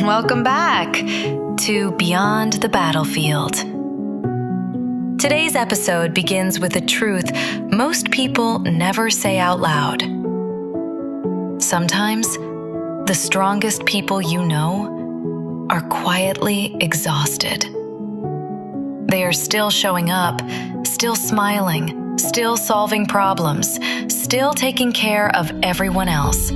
Welcome back to Beyond the Battlefield. Today's episode begins with a truth most people never say out loud. Sometimes, the strongest people you know are quietly exhausted. They are still showing up, still smiling, still solving problems, still taking care of everyone else,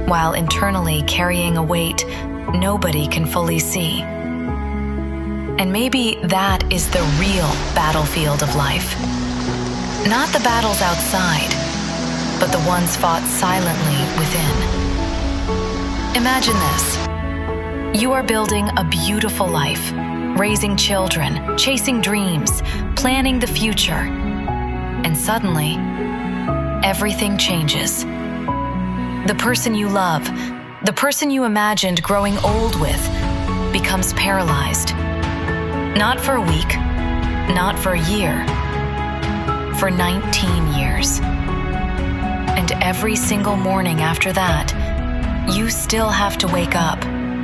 while internally carrying a weight nobody can fully see. And maybe that is the real battlefield of life. Not the battles outside, but the ones fought silently within. Imagine this. You are building a beautiful life, raising children, chasing dreams, planning the future. And suddenly, everything changes. The person you love, the person you imagined growing old with, becomes paralyzed. Not for a week, not for a year, for 19 years. And every single morning after that, you still have to wake up,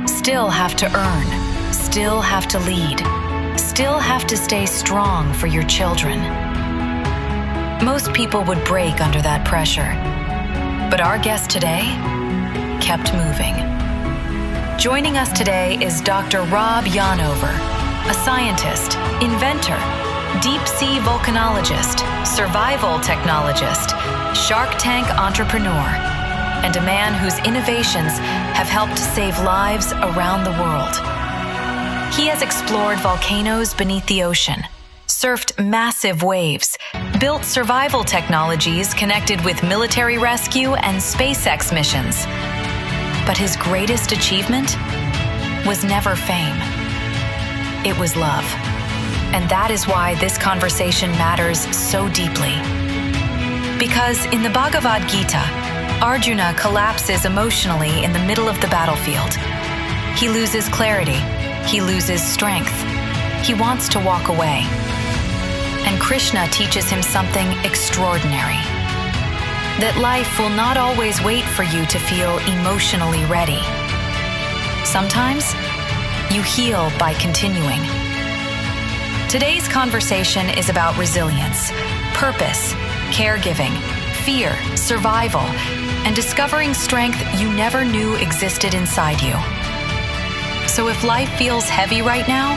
still have to earn, still have to lead, still have to stay strong for your children. Most people would break under that pressure. But our guest today kept moving. Joining us today is Dr. Rob Yonover, a scientist, inventor, deep-sea volcanologist, survival technologist, Shark Tank entrepreneur, and a man whose innovations have helped save lives around the world. He has explored volcanoes beneath the ocean, surfed massive waves, built survival technologies connected with military rescue and SpaceX missions. But his greatest achievement was never fame. It was love. And that is why this conversation matters so deeply. Because in the Bhagavad Gita, Arjuna collapses emotionally in the middle of the battlefield. He loses clarity. He loses strength. He wants to walk away. And Krishna teaches him something extraordinary. That life will not always wait for you to feel emotionally ready. Sometimes, you heal by continuing. Today's conversation is about resilience, purpose, caregiving, fear, survival, and discovering strength you never knew existed inside you. So if life feels heavy right now,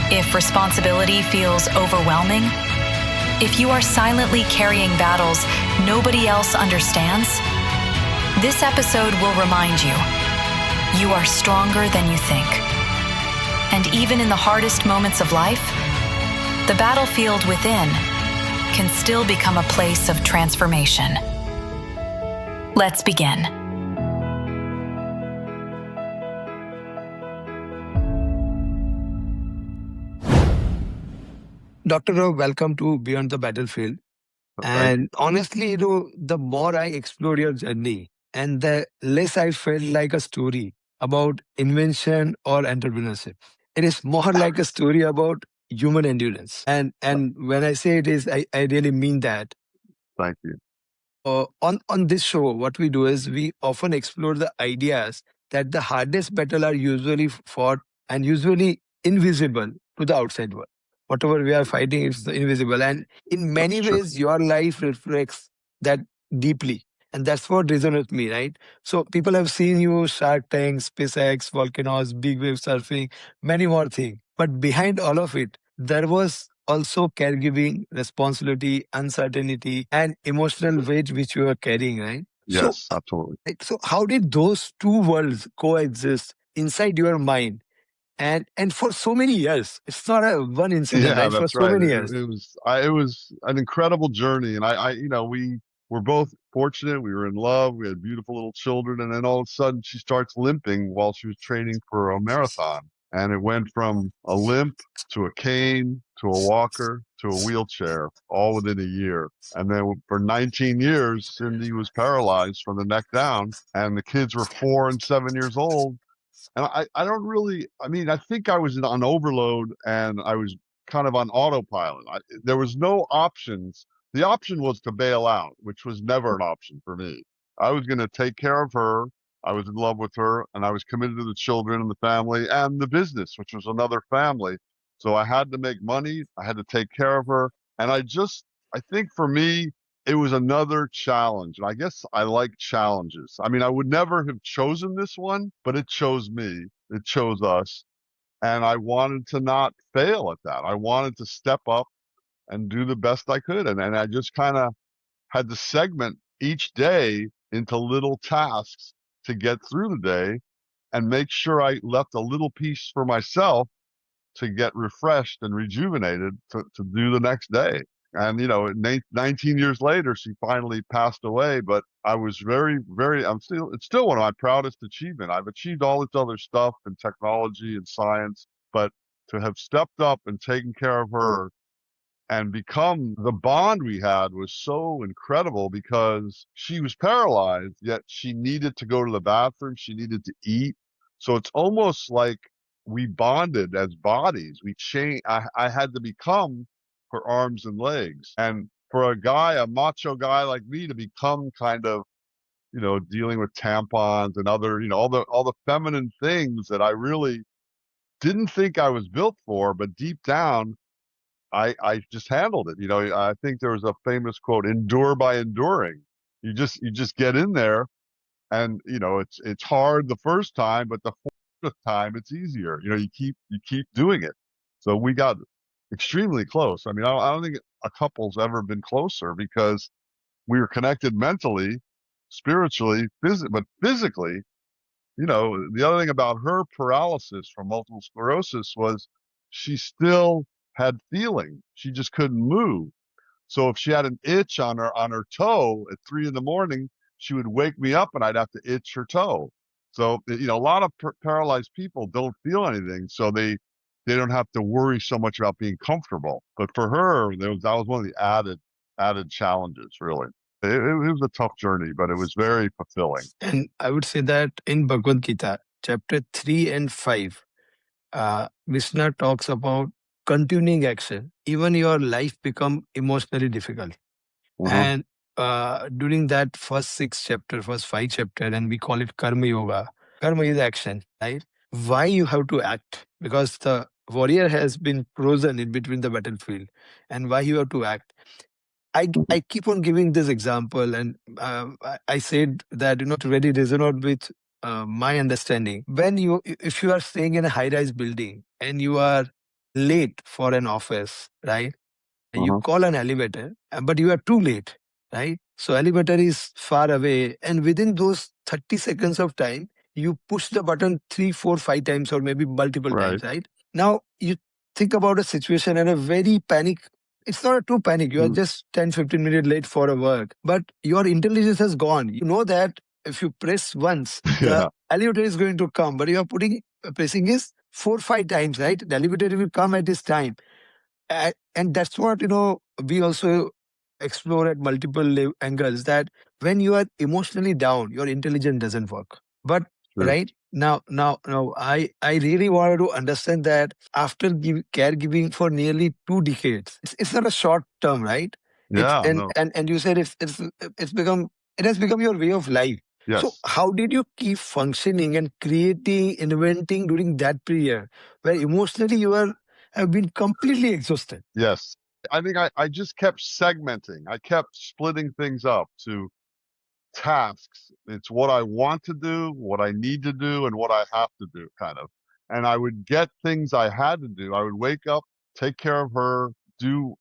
if responsibility feels overwhelming, if you are silently carrying battles nobody else understands, this episode will remind you, you are stronger than you think. And even in the hardest moments of life, the battlefield within can still become a place of transformation. Let's begin. Dr. Rob, welcome to Beyond the Battlefield. And honestly, the more I explored your journey and the less I felt like a story about invention or entrepreneurship. It is more like a story about human endurance. And when I say it is, I really mean that. Thank you. On this show, what we do is we often explore the ideas that the hardest battles are usually fought and usually invisible to the outside world. Whatever we are fighting, it's invisible. And in many ways, your life reflects that deeply. And that's what resonates with me, right? So people have seen you, Shark Tank, SpaceX, volcanoes, big wave surfing, many more things. But behind all of it, there was also caregiving, responsibility, uncertainty, and emotional weight which you are carrying, right? Yes, absolutely. So how did those two worlds coexist inside your mind? And for so many years, it's not a one incident, right? For That's so right. many years. It was an incredible journey, and we were both fortunate. We were in love. We had beautiful little children, and then all of a sudden, she starts limping while she was training for a marathon, and it went from a limp to a cane to a walker to a wheelchair, all within a year. And then for 19 years, Cindy was paralyzed from the neck down, and the kids were 4 and 7 years old. And I think I was on overload and I was kind of on autopilot. There was no options. The option was to bail out, which was never an option for me. I was going to take care of her. I was in love with her, and I was committed to the children and the family and the business, which was another family. So I had to make money. I had to take care of her. And I think for me, it was another challenge. And I guess I like challenges. I mean, I would never have chosen this one, but it chose me. It chose us. And I wanted to not fail at that. I wanted to step up and do the best I could. And I just kind of had to segment each day into little tasks to get through the day and make sure I left a little piece for myself to get refreshed and rejuvenated to do the next day. And, 19 years later, she finally passed away, but I was it's still one of my proudest achievements. I've achieved all this other stuff in technology and science, but to have stepped up and taken care of her and become the bond we had was so incredible because she was paralyzed, yet she needed to go to the bathroom. She needed to eat. So it's almost like we bonded as bodies. We changed. I had to become her arms and legs. And for a macho guy like me to become kind of, dealing with tampons and other, all the feminine things that I really didn't think I was built for, but deep down, I just handled it. I think there was a famous quote, endure by enduring. You just get in there and it's hard the first time, but the fourth time it's easier. You keep doing it. So we got extremely close. I mean, I don't think a couple's ever been closer because we were connected mentally, spiritually, but physically, the other thing about her paralysis from multiple sclerosis was she still had feeling. She just couldn't move. So if she had an itch on her toe at 3 in the morning, she would wake me up and I'd have to itch her toe. So, a lot of paralyzed people don't feel anything. So they don't have to worry so much about being comfortable. But for her, that was one of the added challenges, really. It was a tough journey, but it was very fulfilling. And I would say that in Bhagavad Gita, chapter 3 and 5, Krishna talks about continuing action. Even your life become emotionally difficult. Hmm. And during that first 5 chapter, and we call it Karma Yoga. Karma is action, right? Why you have to act? Because the warrior has been frozen in between the battlefield. And why you have to act? I keep on giving this example, and I said that it really resonate with my understanding. If you are staying in a high-rise building and you are late for an office, right? You Hmm. call an elevator, but you are too late, right? So elevator is far away, and within those 30 seconds of time, you push the button 3, 4, 5 times, or maybe multiple Right. times, right? Now you think about a situation and a very panic. It's not a true panic. You are Mm. just 10, 15 minutes late for a work, but your intelligence has gone. You know that if you press once, the Yeah. elevator is going to come, but you are pressing is 4, 5 times, right? The elevator will come at this time. And that's what we also explore at multiple angles, that when you are emotionally down, your intelligence doesn't work. But True. right now, I really wanted to understand that after caregiving for nearly 2 decades, it's not a short term, right? It's Yeah. No. and you said it has become your way of life. So Yes. how did you keep functioning and creating, inventing during that period where emotionally you were have been completely exhausted? Yes. I think I just kept segmenting. I kept splitting things up to tasks. It's what I want to do, what I need to do, and what I have to do, kind of. And I would get things I had to do. I would wake up, take care of her,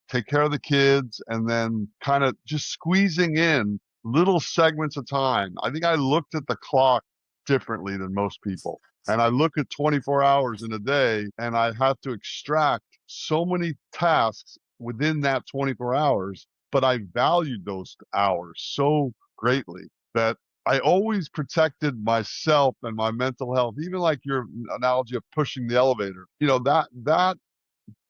take care of the kids, and then kind of just squeezing in little segments of time. I think I looked at the clock differently than most people. And I look at 24 hours in a day, and I have to extract so many tasks within that 24 hours, but I valued those hours so greatly that I always protected myself and my mental health, even like your analogy of pushing the elevator. That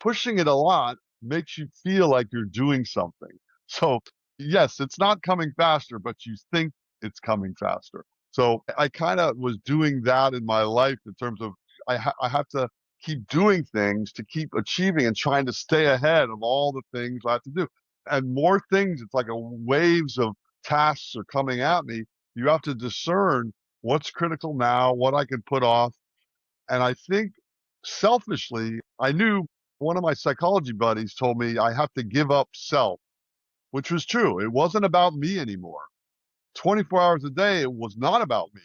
pushing it a lot makes you feel like you're doing something. So, yes, it's not coming faster, but you think it's coming faster. So I kind of was doing that in my life in terms of I have to keep doing things to keep achieving and trying to stay ahead of all the things I have to do. And more things, it's like a waves of tasks are coming at me. You have to discern what's critical now, what I can put off. And I think selfishly, I knew one of my psychology buddies told me I have to give up self, which was true. It wasn't about me anymore. 24 hours a day, it was not about me.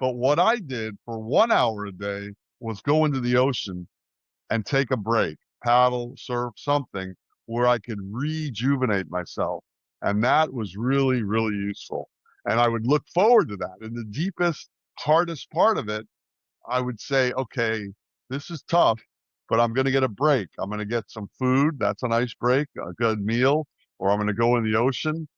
But what I did for 1 hour a day was go into the ocean and take a break, paddle, surf, something where I could rejuvenate myself. And that was really, really useful. And I would look forward to that. In the deepest, hardest part of it, I would say, okay, this is tough, but I'm going to get a break. I'm going to get some food. That's a nice break, a good meal, or I'm going to go in the ocean.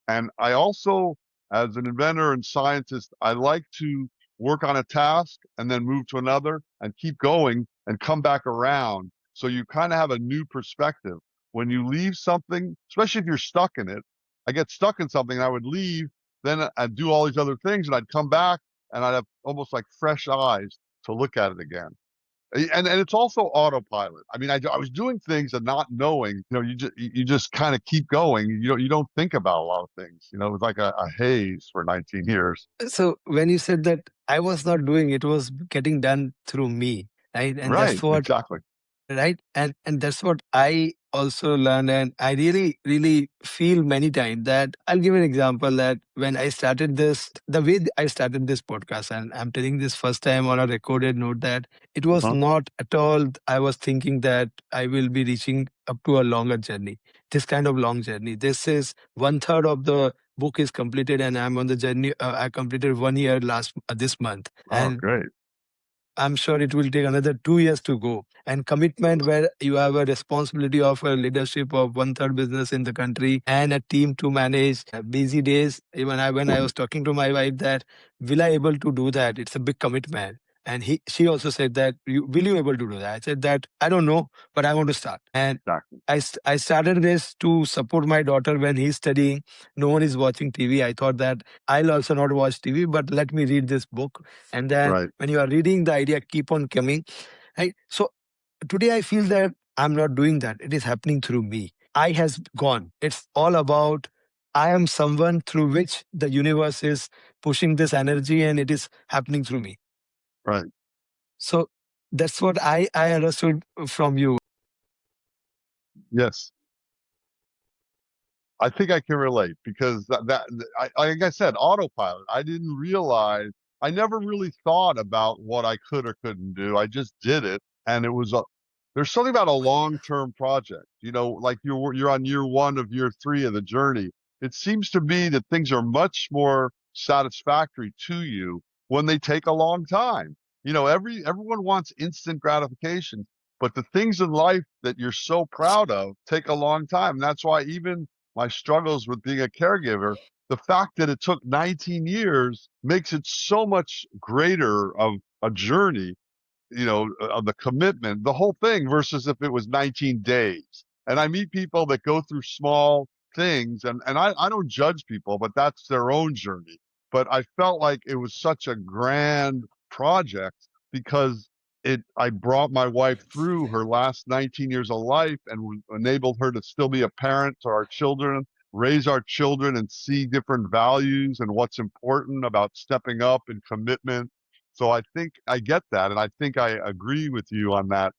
And I also, as an inventor and scientist, I like to work on a task and then move to another and keep going and come back around. So you kind of have a new perspective. When you leave something, especially if you're stuck in it, I get stuck in something and I would leave, then I'd do all these other things and I'd come back and I'd have almost like fresh eyes to look at it again. And it's also autopilot. I mean, I was doing things and not knowing, you just kind of keep going. You don't think about a lot of things. It was like a haze for 19 years. So when you said that I was not doing it, was getting done through me, right? And Right, that's what exactly. right and that's what I also learned, and I really really feel many times that I'll give an example that when I started this, the way I started this podcast, and I'm telling this first time on a recorded note, that it was Uh-huh. not at all I was thinking that I will be reaching up to a longer journey, this kind of long journey. This is one third of the book is completed, and I'm on the journey. I completed 1 year last this month, Oh, and great. I'm sure it will take another 2 years to go. And commitment, where you have a responsibility of a leadership of one third business in the country and a team to manage busy days. Even when I was talking to my wife that will I able to do that? It's a big commitment. And she also said that will you able to do that? I said that I don't know, but I want to start. And Exactly. I started this to support my daughter when he's studying. No one is watching TV. I thought that I'll also not watch TV, but let me read this book. And then Right. when you are reading, the idea keep on coming, right? So today I feel that I'm not doing that. It is happening through me. I has gone. It's all about I am someone through which the universe is pushing this energy, and it is happening through me. Right. So that's what I understood from you. Yes. I think I can relate because like I said, autopilot. I didn't realize, I never really thought about what I could or couldn't do. I just did it. And there's something about a long-term project, like you're on year one of year three of the journey. It seems to me that things are much more satisfactory to you when they take a long time. Everyone wants instant gratification, but the things in life that you're so proud of take a long time. And that's why even my struggles with being a caregiver, the fact that it took 19 years makes it so much greater of a journey, of the commitment, the whole thing, versus if it was 19 days. And I meet people that go through small things, and I don't judge people, but that's their own journey. But I felt like it was such a grand project because I brought my wife through her last 19 years of life and enabled her to still be a parent to our children, raise our children and see different values and what's important about stepping up and commitment. So I think I get that, and I think I agree with you on that.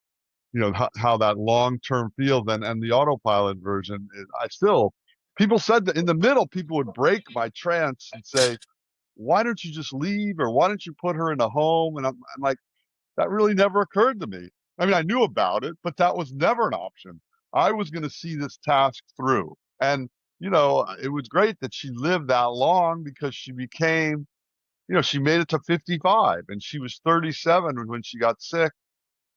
How that long term feels, and the autopilot version. I still, people said that in the middle, people would break my trance and say, "Why don't you just leave, or why don't you put her in a home?" And I'm like, that really never occurred to me. I mean, I knew about it, but that was never an option. I was going to see this task through, and it was great that she lived that long because she made it to 55 and she was 37 when she got sick.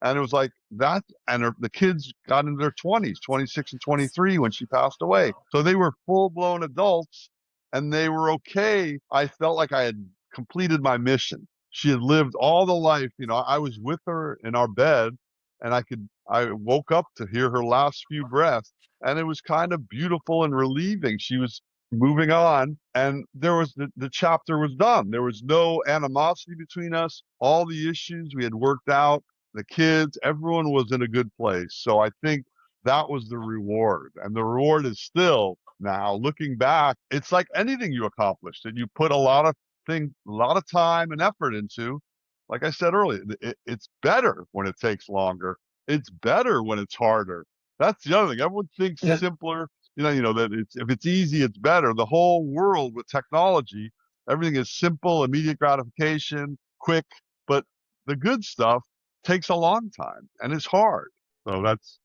And it was like that. And the kids got into their 20s, 26 and 23 when she passed away. So they were full blown adults and they were okay. I felt like I had completed my mission. She had lived all the life. I was with her in our bed and I woke up to hear her last few breaths. And it was kind of beautiful and relieving. She was moving on, and the chapter was done. There was no animosity between us. All the issues we had worked out, the kids, everyone was in a good place. So I think that was the reward. And the reward is still, now looking back, it's like anything you accomplished, that you put a lot of a lot of time and effort into. Like I said earlier, it's better when it takes longer. It's better when it's harder. That's the other thing. Everyone thinks Yeah. simpler, that if it's easy, it's better. The whole world with technology, everything is simple, immediate gratification, quick, but the good stuff takes a long time and it's hard. So that's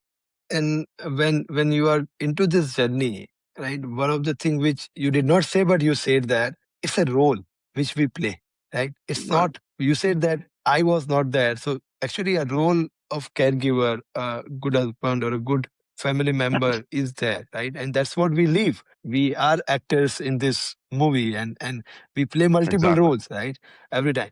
And when you are into this journey, right, one of the things which you did not say, but you said that it's a role which we play, right? It's right. not, you said that I was not there. So actually a role of caregiver, a good husband or a good family member is there, right? And that's what we live. We are actors in this movie, and we play multiple Exactly. roles, right? Every time.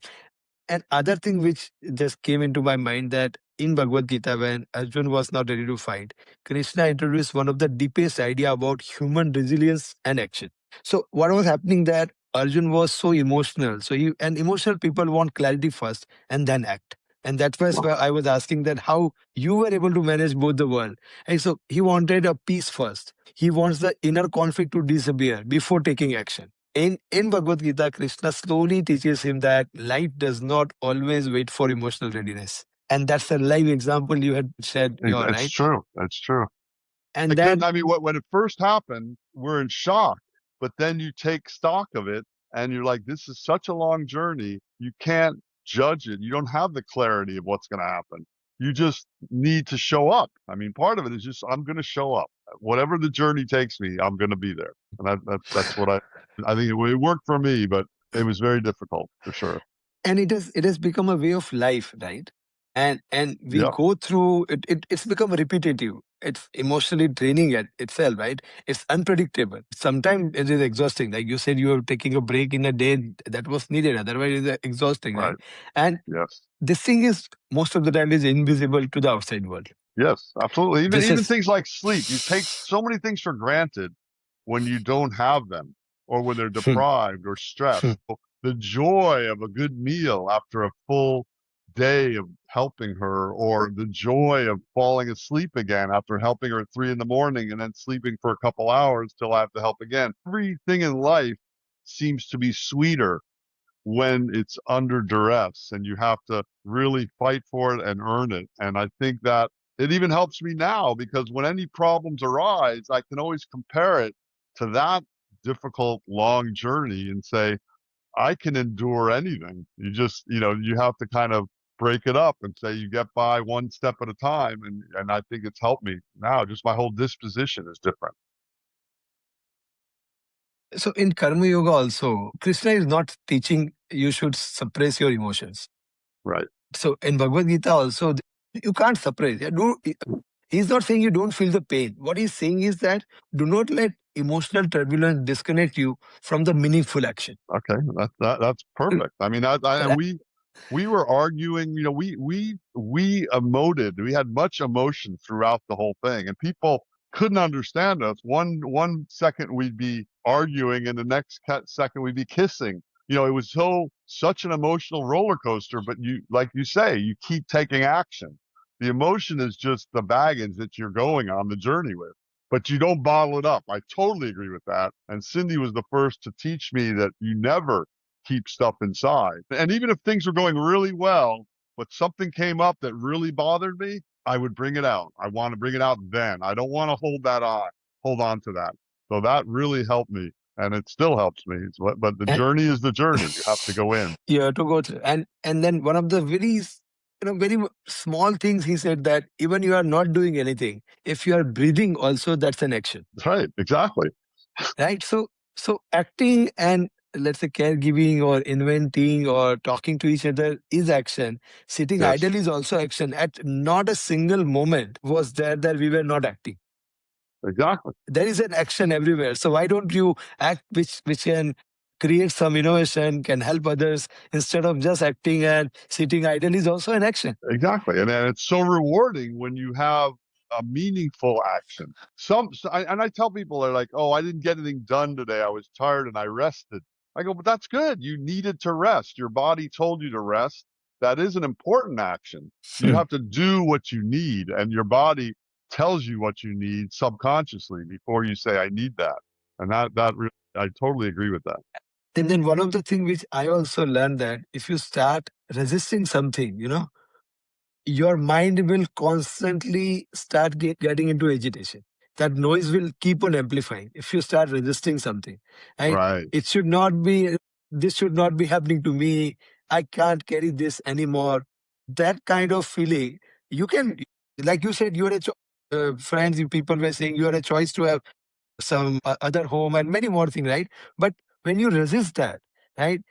And other thing which just came into my mind, that in Bhagavad Gita, when Arjun was not ready to fight, Krishna introduced one of the deepest idea about human resilience and action. So what was happening, that Arjun was so emotional. So and emotional people want clarity first and then act. And that was where I was asking that how you were able to manage both the world. And so he wanted a peace first. He wants the inner conflict to disappear before taking action. In Bhagavad Gita, Krishna slowly teaches him that life does not always wait for emotional readiness. And that's a live example you had said, you're It's right. true. It's true. And Like then, then, I mean, when it first happened, we're in shock, but then you take stock of it and you're like, this is such a long journey. You can't judge it. You don't have the clarity of what's going to happen. You just need to show up. I mean, part of it is just, I'm going to show up. Whatever the journey takes me, I'm going to be there. And that's what I think it worked for me, but it was very difficult for sure. and it has become a way of life, right? And we Yeah. go through it, it's become repetitive. It's emotionally draining at itself, right? It's unpredictable. Sometimes it is exhausting. Like you said, you are taking a break in a day that was needed. Otherwise, it's exhausting, Right. right? And Yes. this thing is most of the time is invisible to the outside world. Yes, absolutely. Even This even is things like sleep. You take so many things for granted when you don't have them or when they're deprived or stressed. The joy of a good meal after a full day of helping her, or the joy of falling asleep again after helping her at 3 in the morning and then sleeping for a couple hours till I have to help again. Everything in life seems to be sweeter when it's under duress and you have to really fight for it and earn it. And I think that it even helps me now because when any problems arise, I can always compare it to that difficult, long journey and say, I can endure anything. You have to kind of break it up and say you get by one step at a time. And I think it's helped me now. Just my whole disposition is different. so in Karma Yoga also, Krishna is not teaching you should suppress your emotions. Right. So in Bhagavad Gita also, you can't suppress. He's not saying you don't feel the pain. What he's saying is that do not let emotional turbulence disconnect you from the meaningful action. Okay. That's perfect. I mean, and Right? we were arguing, we emoted, we had much emotion throughout the whole thing and people couldn't understand us. One second we'd be arguing and the next second we'd be kissing. It was such an emotional roller coaster, but like you say, you keep taking action. The emotion is just the baggage that you're going on the journey with, but you don't bottle it up. I totally agree with that. And Cindy was the first to teach me that you never keep stuff inside. And even if things were going really well, but something came up that really bothered me, I would bring it out. I want to bring it out then. I don't want to hold on to that. So that really helped me. And it still helps me. But the And journey is the journey. You have to go in. you have to go through. And then one of the very small things he said, that even you are not doing anything, if you are breathing also, that's an action. That's right. Exactly. Right? So acting and let's say caregiving or inventing or talking to each other is action. Sitting Yes. idle is also action. At not a single moment was there that we were not acting. Exactly. There is an action everywhere. So why don't you act which can create some innovation, can help others, instead of just acting, and sitting idle is also an action. Exactly. And it's so rewarding when you have a meaningful action. And I tell people, they're like, oh, I didn't get anything done today. I was tired and I rested. I go, but that's good. You needed to rest. Your body told you to rest. That is an important action. You have to do what you need, and your body tells you what you need subconsciously before you say, I need that. And that really, I totally agree with that. Then one of the things which I also learned, that if you start resisting something, your mind will constantly start getting into agitation. That noise will keep on amplifying if you start resisting something. And Right. it should not be, this should not be happening to me. I can't carry this anymore. That kind of feeling, you can, like you said, you're friends, people were saying you are a choice to have some other home and many more things, right? But when you resist that, right,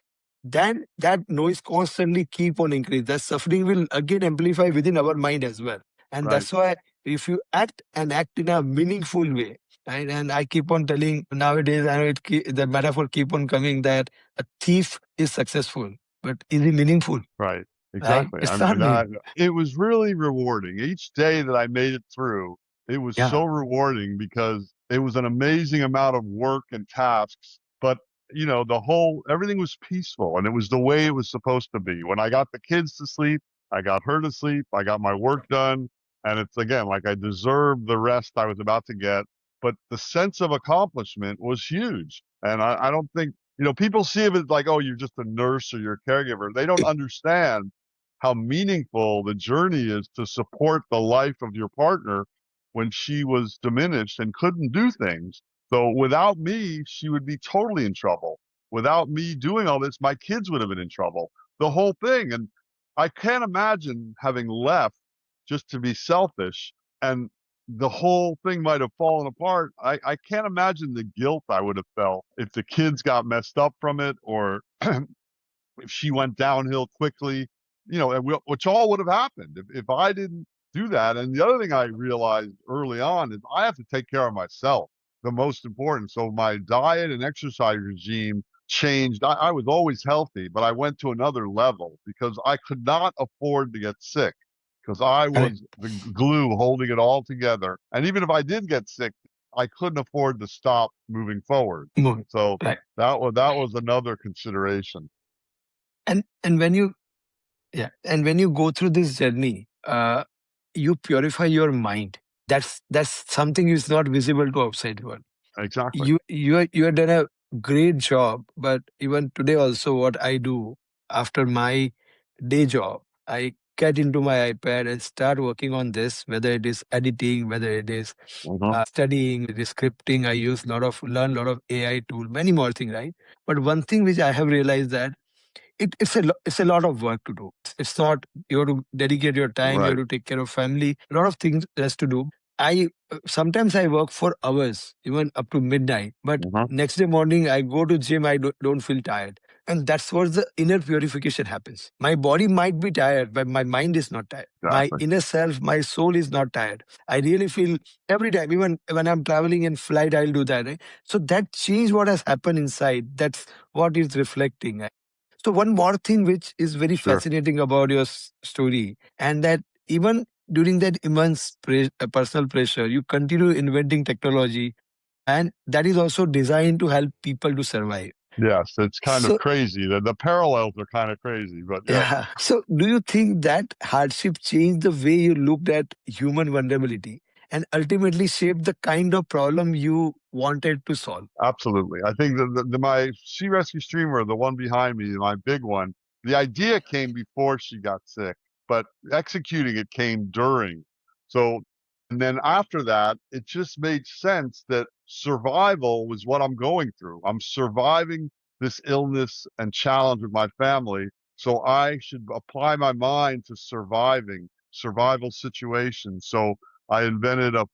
then that noise constantly keep on increase. That suffering will again amplify within our mind as well. And Right. that's why if you act and act in a meaningful way, right? And I keep on telling nowadays, I know the metaphor keep on coming that a thief is successful, but is he meaningful? Right. Right? Exactly. I It's not mean, mean. it was really rewarding. Each day that I made it through, it was Yeah. so rewarding because it was an amazing amount of work and tasks. But, everything was peaceful and it was the way it was supposed to be. When I got the kids to sleep, I got her to sleep, I got my work done. And it's again, like I deserved the rest I was about to get. But the sense of accomplishment was huge. And I don't think, people see it as like, oh, you're just a nurse or you're a caregiver. They don't understand how meaningful the journey is to support the life of your partner when she was diminished and couldn't do things. So without me, she would be totally in trouble. Without me doing all this, my kids would have been in trouble. The whole thing. And I can't imagine having left just to be selfish and the whole thing might have fallen apart. I can't imagine the guilt I would have felt if the kids got messed up from it or if she went downhill quickly, which all would have happened if I didn't do that. And the other thing I realized early on is I have to take care of myself, the most important. So my diet and exercise regime changed. I was always healthy, but I went to another level because I could not afford to get sick because I Correct. was the glue holding it all together. And even if I did get sick, I couldn't afford to stop moving forward. Moving. So Right. that was another consideration. And when you, yeah, and when you go through this journey, you purify your mind. That's something is not visible to outside world. Exactly. You have done a great job, but even today also, what I do after my day job, I get into my iPad and start working on this. Whether it is editing, whether it is Hmm. studying, it is scripting. I use learn a lot of AI tool, many more things, right? But one thing which I have realized that it's a lot of work to do. It's not, you have to dedicate your time, you have Right. to take care of family, a lot of things has to do. I sometimes I work for hours, even up to midnight. But Hmm. next day morning, I go to gym. I don't feel tired, and that's where the inner purification happens. My body might be tired, but my mind is not tired. My Exactly. inner self, my soul is not tired. I really feel every time, even when I'm traveling in flight, I'll do that. Right? So that change what has happened inside. That's what is reflecting. So one more thing which is very Sure. fascinating about your story, and that even during that immense personal pressure, you continue inventing technology, and that is also designed to help people to survive. Yes, it's kind of So crazy. The parallels are kind of crazy, but yeah, yeah. So do you think that hardship changed the way you looked at human vulnerability and ultimately shaped the kind of problem you wanted to solve? absolutely. I think my Sea Rescue Streamer, the one behind me, my big one, the idea came before she got sick, but executing it came during. So, and then after that, it just made sense that survival was what I'm going through. I'm surviving this illness and challenge with my family. So I should apply my mind to surviving survival situations. So I invented a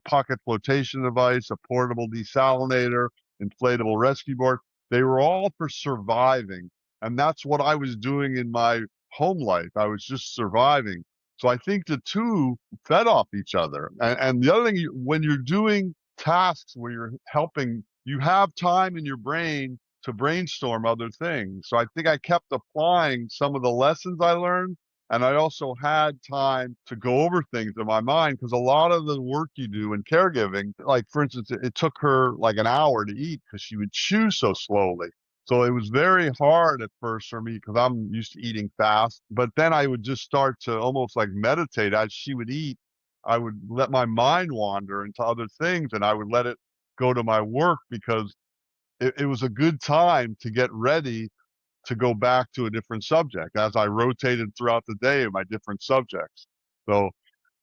pocket flotation device, a portable desalinator, inflatable rescue board. They were all for surviving. And that's what I was doing in my home life. I was just surviving. So I think the two fed off each other. And the other thing, when you're doing tasks where you're helping, you have time in your brain to brainstorm other things. So I think I kept applying some of the lessons I learned. And I also had time to go over things in my mind because a lot of the work you do in caregiving, like for instance, it took her like an hour to eat because she would chew so slowly. So it was very hard at first for me because I'm used to eating fast. But then I would just start to almost like meditate as she would eat. I would let my mind wander into other things and I would let it go to my work because it was a good time to get ready to go back to a different subject as I rotated throughout the day of my different subjects. So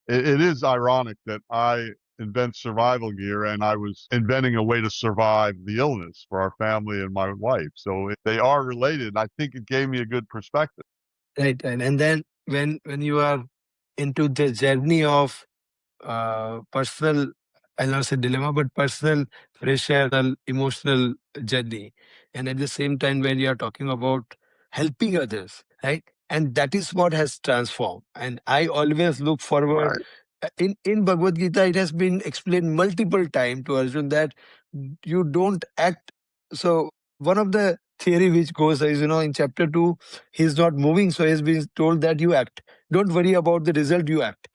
it is ironic that I invent survival gear and I was inventing a way to survive the illness for our family and my wife. So they are related. I think it gave me a good perspective. Right. And then when you are into the journey of personal, I'll not say dilemma, but personal pressure, emotional journey. And at the same time, when you are talking about helping others, right? And that is what has transformed. And I always look forward. Right. In Bhagavad Gita, it has been explained multiple times to Arjun that you don't act. So one of the theory which goes is, in chapter 2, he's not moving. So he's been told that you act. Don't worry about the result, you act.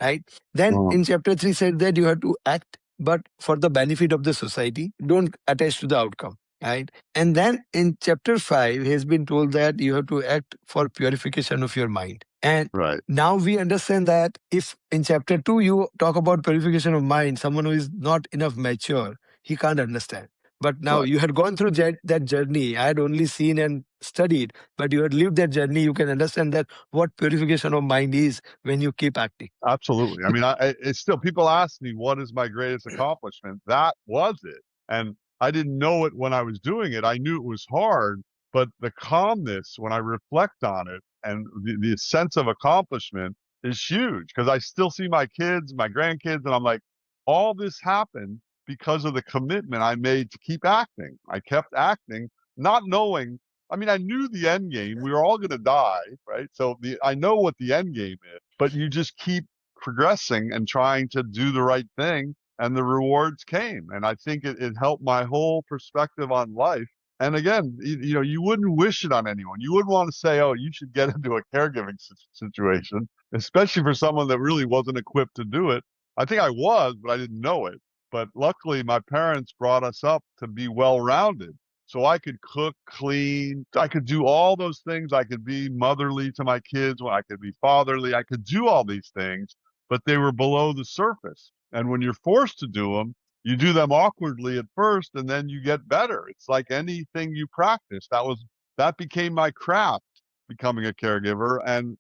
Right? Then Uh, in chapter 3 said that you have to act, but for the benefit of the society, don't attach to the outcome. Right? And then in chapter 5, he has been told that you have to act for purification of your mind. And right. now we understand that if in chapter 2 you talk about purification of mind, someone who is not enough mature, he can't understand. But now Right. you had gone through that journey. I had only seen and studied, but you had lived that journey. You can understand that what purification of mind is when you keep acting. Absolutely. I mean, it's still, people ask me, what is my greatest accomplishment? That was it. And I didn't know it when I was doing it. I knew it was hard, but the calmness when I reflect on it and the sense of accomplishment is huge because I still see my kids, my grandkids, and I'm like, all this happened because of the commitment I made to keep acting. I kept acting, not knowing. I mean, I knew the end game. We were all going to die, right? So I know what the end game is, but you just keep progressing and trying to do the right thing, and the rewards came. And I think it helped my whole perspective on life. And again, you wouldn't wish it on anyone. You wouldn't want to say, oh, you should get into a caregiving situation, especially for someone that really wasn't equipped to do it. I think I was, but I didn't know it. But luckily, my parents brought us up to be well rounded. So I could cook, clean. I could do all those things. I could be motherly to my kids. I could be fatherly. I could do all these things, but they were below the surface. And when you're forced to do them, you do them awkwardly at first, and then you get better. It's like anything you practice. That became my craft, becoming a caregiver. And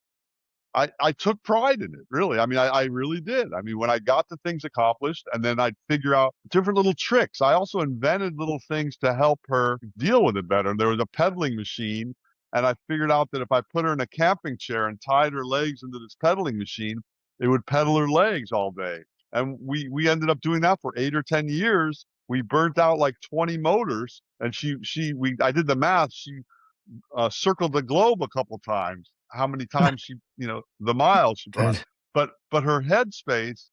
I took pride in it, really. I mean, I really did. I mean, when I got the things accomplished and then I'd figure out different little tricks. I also invented little things to help her deal with it better. There was a pedaling machine, and I figured out that if I put her in a camping chair and tied her legs into this pedaling machine, it would pedal her legs all day. And we ended up doing that for 8 or 10 years. We burnt out like 20 motors, and I did the math. She circled the globe a couple times. How many times the miles she brought. But her headspace,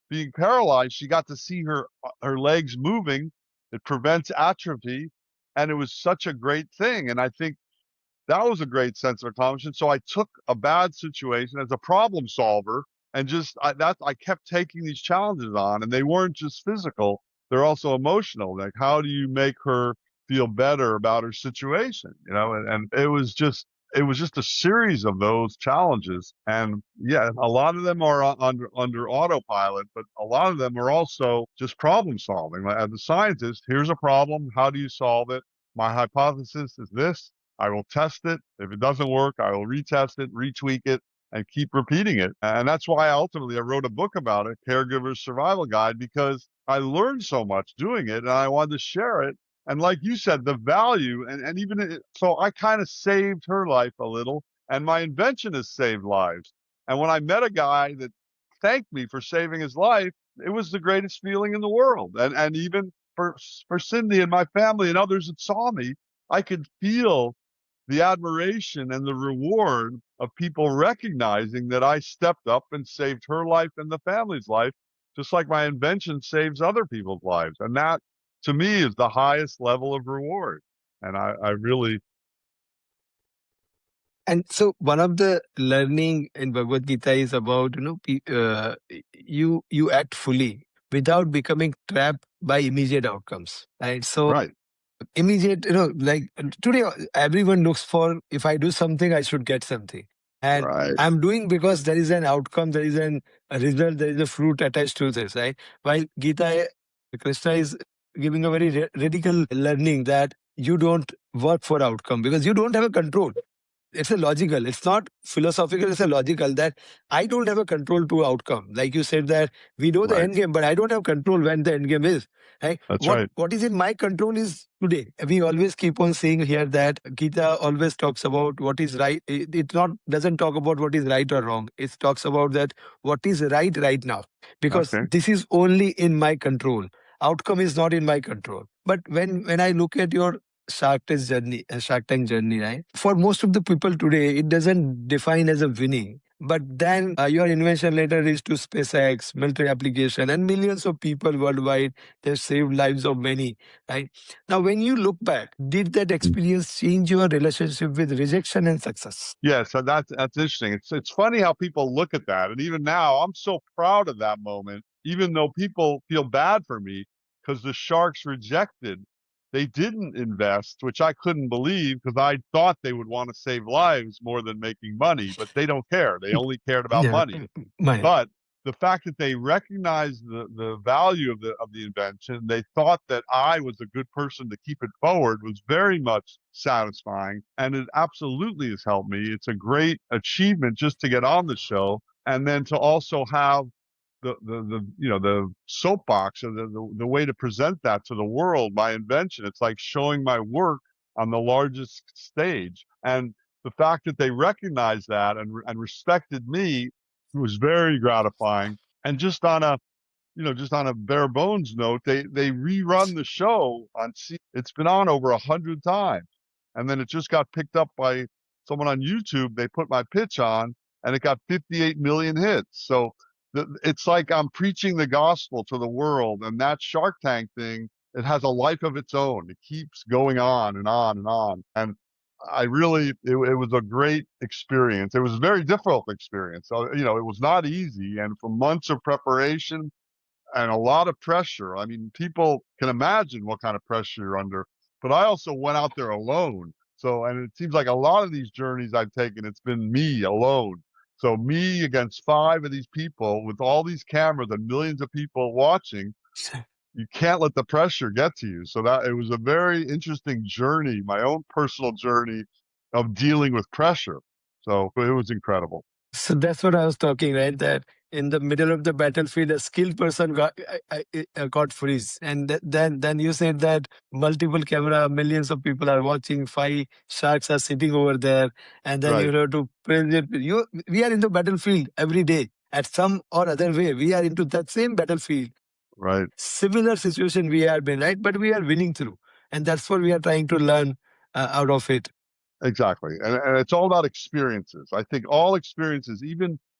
being paralyzed, she got to see her legs moving. It prevents atrophy, and it was such a great thing. And I think that was a great sense of accomplishment. So I took a bad situation as a problem solver, and I kept taking these challenges on, and they weren't just physical; they're also emotional. Like, how do you make her feel better about her situation? And it was just a series of those challenges. And yeah, a lot of them are under autopilot, but a lot of them are also just problem solving. Like, as a scientist, here's a problem. How do you solve it? My hypothesis is this. I will test it. If it doesn't work, I will retest it, retweak it, and keep repeating it. And that's why I wrote a book about it, Caregiver's Survival Guide, because I learned so much doing it and I wanted to share it. And like you said, the value, and so I kind of saved her life a little, and my invention has saved lives. And when I met a guy that thanked me for saving his life, it was the greatest feeling in the world. And even for Cindy and my family and others that saw me, I could feel the admiration and the reward of people recognizing that I stepped up and saved her life and the family's life, just like my invention saves other people's lives. And that, to me, is the highest level of reward. And I really, And so one of the learning in Bhagavad Gita is about, you act fully without becoming trapped by immediate outcomes. Right. So right, immediate, like today, everyone looks for, if I do something, I should get something. And right, I'm doing because there is an outcome, there is a result, there is a fruit attached to this, right? While Gita, Krishna is giving a very radical learning that you don't work for outcome because you don't have a control. It's a logical, it's not philosophical, it's a logical that I don't have a control to outcome. Like you said that we know the Right. end game, but I don't have control when the end game is. Right? That's What right. what is in my control is today. We always keep on saying here that Gita always talks about what is right. It not doesn't talk about what is right or wrong. It talks about that what is right now. Because Okay. this is only in my control. Outcome is not in my control. But when I look at your Shark Tank journey, right? For most of the people today, it doesn't define as a winning. But then your invention later reached to SpaceX, military application, and millions of people worldwide. They've saved lives of many, right? Now, when you look back, did that experience change your relationship with rejection and success? Yeah, so that's interesting. It's funny how people look at that, and even now, I'm so proud of that moment. Even though people feel bad for me because the Sharks rejected, they didn't invest, which I couldn't believe because I thought they would want to save lives more than making money, but they don't care. They only cared about Yeah, money. my But the fact that they recognized the value of the invention, they thought that I was a good person to keep it forward was very much satisfying. And it absolutely has helped me. It's a great achievement just to get on the show and then to also have the soapbox or the way to present that to the world, my invention. It's like showing my work on the largest stage. And the fact that they recognized that and respected me was very gratifying. And just on a bare bones note, they rerun the show on it's been on over 100 times. And then it just got picked up by someone on YouTube. They put my pitch on and it got 58 million hits. So it's like I'm preaching the gospel to the world. And that Shark Tank thing, it has a life of its own. It keeps going on and on and on. And it was a great experience. It was a very difficult experience. So, it was not easy. And for months of preparation and a lot of pressure. I mean, people can imagine what kind of pressure you're under, but I also went out there alone. So, and it seems like a lot of these journeys I've taken, it's been me alone. So me against five of these people with all these cameras and millions of people watching, you can't let the pressure get to you. So that it was a very interesting journey, my own personal journey of dealing with pressure. So it was incredible. So that's what I was talking, right? That in the middle of the battlefield, a skilled person got freeze, and then you said that multiple camera, millions of people are watching. 5 sharks are sitting over there, and then Right, you have to present. We are in the battlefield every day. At some or other way, we are into that same battlefield. right. Similar situation we have been, right? But we are winning through, and that's what we are trying to learn out of it. Exactly. And it's all about experiences. I think all experiences,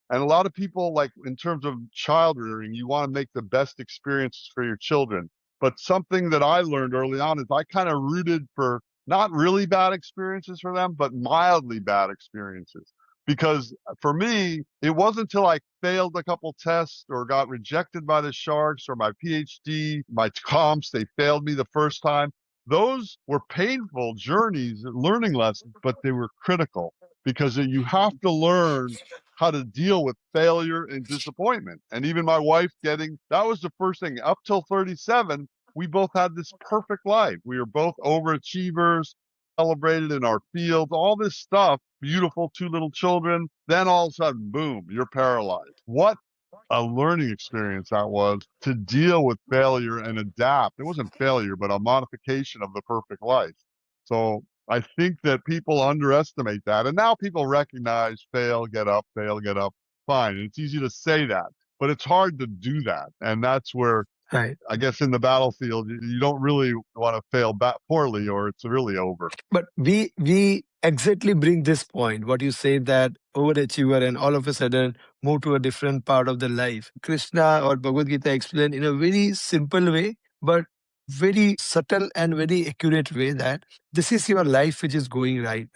and a lot of people, like in terms of child rearing, you want to make the best experiences for your children. But something that I learned early on is I kind of rooted for not really bad experiences for them, but mildly bad experiences. Because for me, it wasn't until I failed a couple tests or got rejected by the Sharks or my Ph.D., my comps, they failed me the first time. Those were painful journeys, learning lessons, but they were critical because you have to learn how to deal with failure and disappointment. And even my wife that was the first thing. Up till 37, we both had this perfect life. We were both overachievers, celebrated in our fields, all this stuff, beautiful 2 little children. Then all of a sudden, boom, you're paralyzed. What a learning experience that was to deal with failure and adapt. It wasn't failure, but a modification of the perfect life. So I think that people underestimate that. And now people recognize fail, get up. Fine. It's easy to say that, but it's hard to do that. And that's where Right. I guess in the battlefield, you don't really want to fail poorly or it's really over. But we exactly bring this point, what you say that overachiever and all of a sudden move to a different part of the life. Krishna or Bhagavad Gita explain in a very simple way, but very subtle and very accurate way that this is your life which is going right.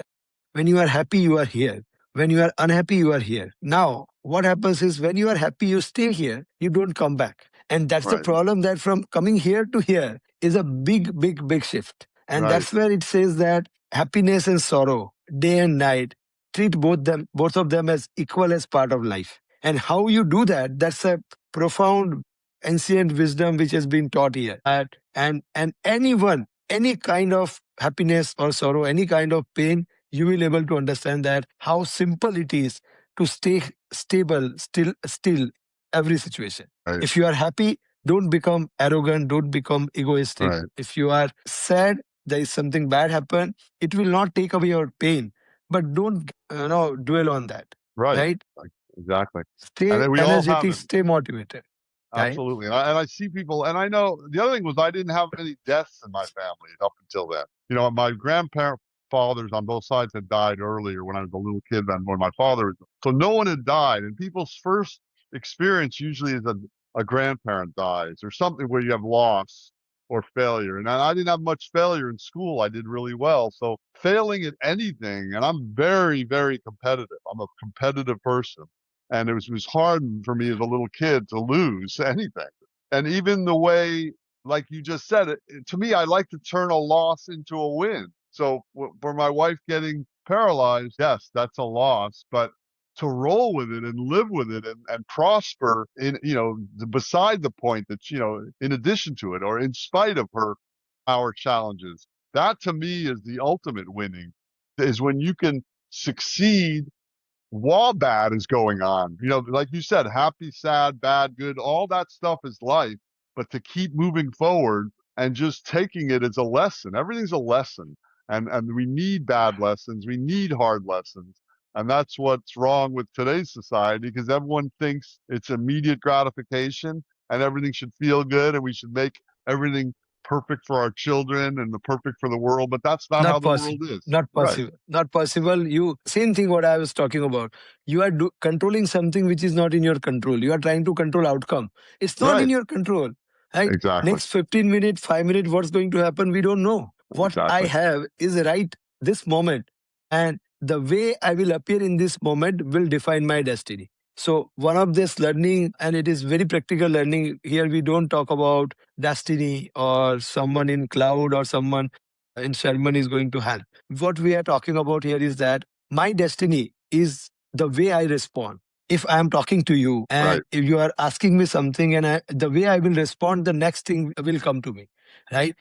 When you are happy, you are here. When you are unhappy, you are here. Now, what happens is when you are happy, you stay here, you don't come back. And that's the Right. problem that from coming here to here is a big shift. And Right. that's where it says that happiness and sorrow, day and night, treat both of them as equal as part of life. And how you do that, that's a profound ancient wisdom which has been taught here. And anyone, any kind of happiness or sorrow, any kind of pain, you will able to understand that how simple it is to stay stable, still every situation. Right. If you are happy, don't become arrogant, don't become egoistic. Right. If you are sad, there is something bad happen, it will not take away your pain, but don't dwell on that. Right. Right? Exactly. And Stay then we all have energetic, it. stay motivated. Right? Absolutely. And I see people, and I know the other thing was I didn't have any deaths in my family up until then. You know, my grandfathers on both sides had died earlier when I was a little kid than when my father was. So no one had died. And people's first experience usually is a grandparent dies or something where you have loss or failure. And I didn't have much failure in school. I did really well. So failing at anything, and I'm very, very competitive. I'm a competitive person. And it was hard for me as a little kid to lose anything. And even the way, like you just said, to me, I like to turn a loss into a win. So for my wife getting paralyzed, yes, that's a loss, but to roll with it and live with it and prosper in, beside the point that, in addition to it or in spite of our challenges, that to me is the ultimate winning, is when you can succeed while bad is going on. You know, like you said, happy, sad, bad, good, all that stuff is life, but to keep moving forward and just taking it as a lesson. Everything's a lesson. And we need bad lessons. We need hard lessons. And that's what's wrong with today's society, because everyone thinks it's immediate gratification and everything should feel good and we should make everything perfect for our children and the perfect for the world, but that's not how Not the world possible. is. Not Right. possible. Not possible. You same thing what I was talking about. You are controlling something which is not in your control. You are trying to control outcome. It's not in Right. your control. Right? Exactly. Next 15 minutes, 5 minutes, what's going to happen? We don't know. What I Exactly. have is right this moment. And the way I will appear in this moment will define my destiny. So one of this learning, and it is very practical learning. Here we don't talk about destiny or someone in cloud or someone in Sherman is going to help. What we are talking about here is that my destiny is the way I respond. If I am talking to you and Right. if you are asking me something and the way I will respond, the next thing will come to me, right?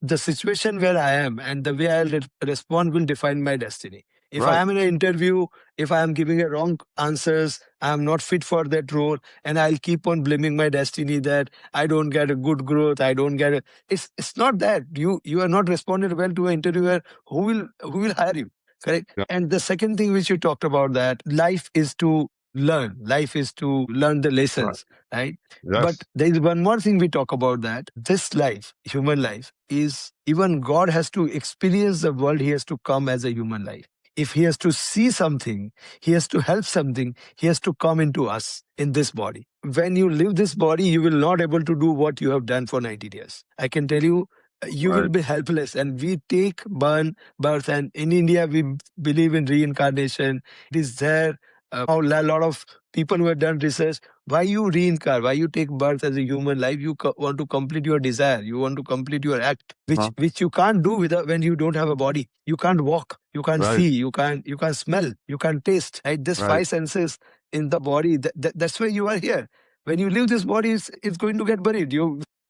The situation where I am and the way I'll respond will define my destiny. If I Right. am in an interview, if I am giving a wrong answers, I am not fit for that role, and I'll keep on blaming my destiny that I don't get a good growth, I don't get a. It's not that you are not responded well to an interviewer who will hire you, correct? Yeah. And the second thing which you talked about, that life is to learn, life is to learn the Right. lessons, right? But Yes. there is one more thing we talk about, that this life, human life, is even God has to experience the world. He has to come as a human life. If he has to see something, he has to help something, he has to come into us in this body. When you leave this body, you will not able to do what you have done for 90 years. I can tell you, you will Right. be helpless. And we take birth. And in India, we believe in reincarnation. It is there. A lot of people who have done research, why you reincarnate, why you take birth as a human life, you want to complete your desire, you want to complete your act, which Huh? which you can't do without, when you don't have a body. You can't walk, you can't Right. see, you can't smell, you can't taste, right? This Right. five senses in the body, that's why you are here. When you leave this body, it's going to get buried.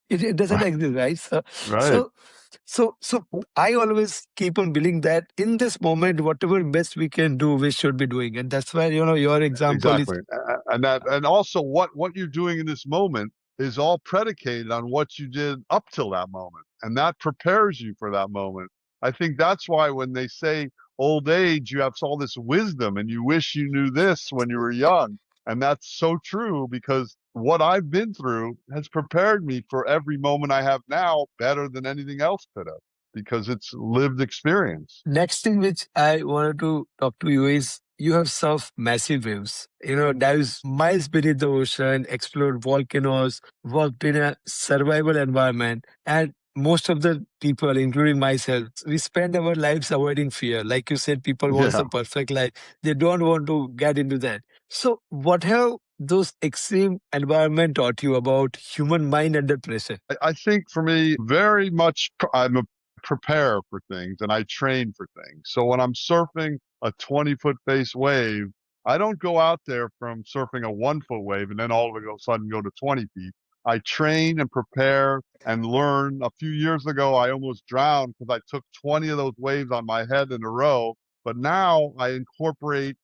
It doesn't exist, right? So Right. so so I always keep on believing that in this moment, whatever best we can do, we should be doing. And that's why, your example is Exactly. And also what you're doing in this moment is all predicated on what you did up till that moment. And that prepares you for that moment. I think that's why when they say old age, you have all this wisdom and you wish you knew this when you were young. And that's so true, because what I've been through has prepared me for every moment I have now better than anything else could have, because it's lived experience. next thing which I wanted to talk to you is, you have surfed massive waves, dives miles beneath the ocean, explored volcanoes, worked in a survival environment. And most of the people, including myself, we spend our lives avoiding fear. Like you said, people want Yeah. the perfect life. They don't want to get into that. So what have those extreme environment taught you about human mind under pressure? I think for me, very much, I'm a prepare for things and I train for things. So when I'm surfing a 20-foot face wave, I don't go out there from surfing a 1-foot wave and then all of a sudden go to 20 feet. I train and prepare and learn. A few years ago, I almost drowned because I took 20 of those waves on my head in a row. But now I incorporate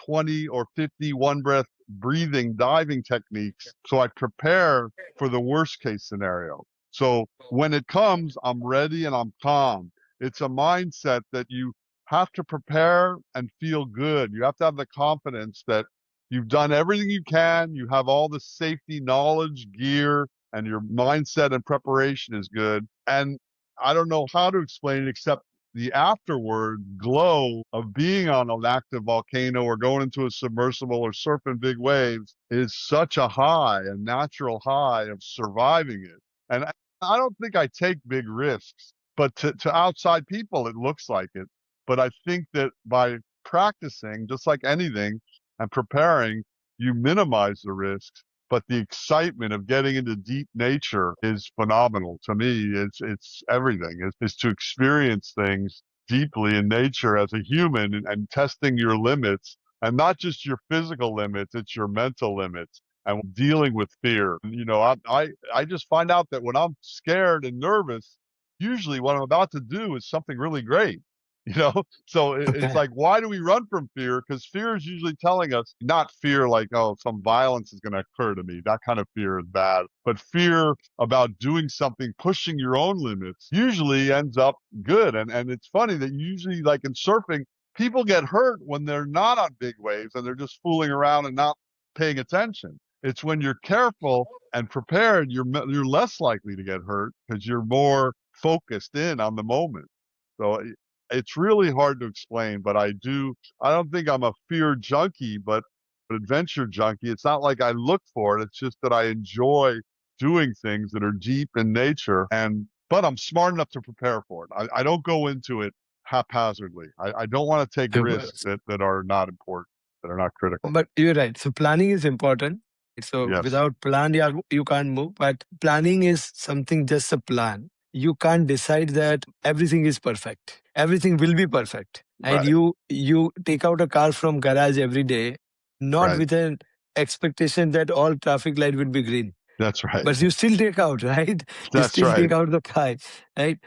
20 or 50 one breath breathing diving techniques. So I prepare for the worst case scenario. So when it comes, I'm ready and I'm calm. It's a mindset that you have to prepare and feel good. You have to have the confidence that you've done everything you can. You have all the safety knowledge, gear, and your mindset and preparation is good. And I don't know how to explain it except the afterward glow of being on an active volcano or going into a submersible or surfing big waves is such a high, a natural high of surviving it. And I don't think I take big risks, but to outside people, it looks like it. But I think that by practicing, just like anything, and preparing, you minimize the risks. But the excitement of getting into deep nature is phenomenal to me. It's everything. It's to experience things deeply in nature as a human and testing your limits, and not just your physical limits, it's your mental limits and dealing with fear. You know, I just find out that when I'm scared and nervous, usually what I'm about to do is something really great. You know, so it's Okay. like, why do we run from fear? Because fear is usually telling us not fear like, oh, some violence is going to occur to me. That kind of fear is bad. But fear about doing something, pushing your own limits, usually ends up good. And it's funny that usually, like in surfing, people get hurt when they're not on big waves and they're just fooling around and not paying attention. It's when you're careful and prepared, you're less likely to get hurt because you're more focused in on the moment. So it's really hard to explain, but I don't think I'm a fear junkie, but an adventure junkie. It's not like I look for it. It's just that I enjoy doing things that are deep in nature but I'm smart enough to prepare for it. I don't go into it haphazardly. I don't want to take risks that are not important, that are not critical. But you're right. So planning is important. So Yes. without plan, you can't move. But planning is something just a plan. You can't decide that everything is perfect. Everything will be perfect. And Right. you take out a car from garage every day, not Right. with an expectation that all traffic light will be green. That's right. But you still take out, right? You That's still right. take out the car, right?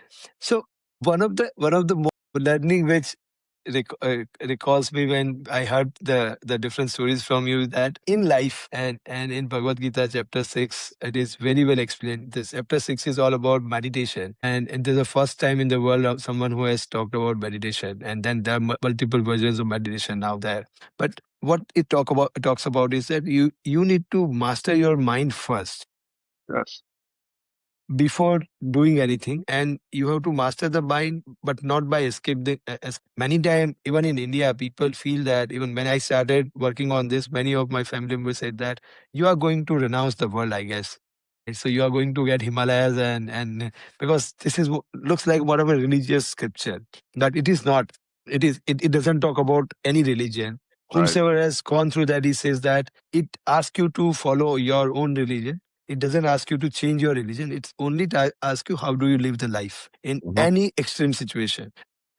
So one of the more learning which recalls me when I heard the different stories from you that in life and in Bhagavad Gita chapter 6 it is very well explained. This chapter 6 is all about meditation, and there's the first time in the world of someone who has talked about meditation, and then there are multiple versions of meditation now there. But what it talks about is that you need to master your mind first Yes. before doing anything, and you have to master the mind but not by escape many times even in India people feel that, even when I started working on this, many of my family members said that you are going to renounce the world, I guess. And so you are going to get Himalayas, and because this is looks like one of a religious scripture, but it is not. It doesn't talk about any religion. Right. Whomsoever has gone through that, he says that it asks you to follow your own religion. It doesn't ask you to change your religion. It's only to ask you how do you live the life in Mhm. any extreme situation.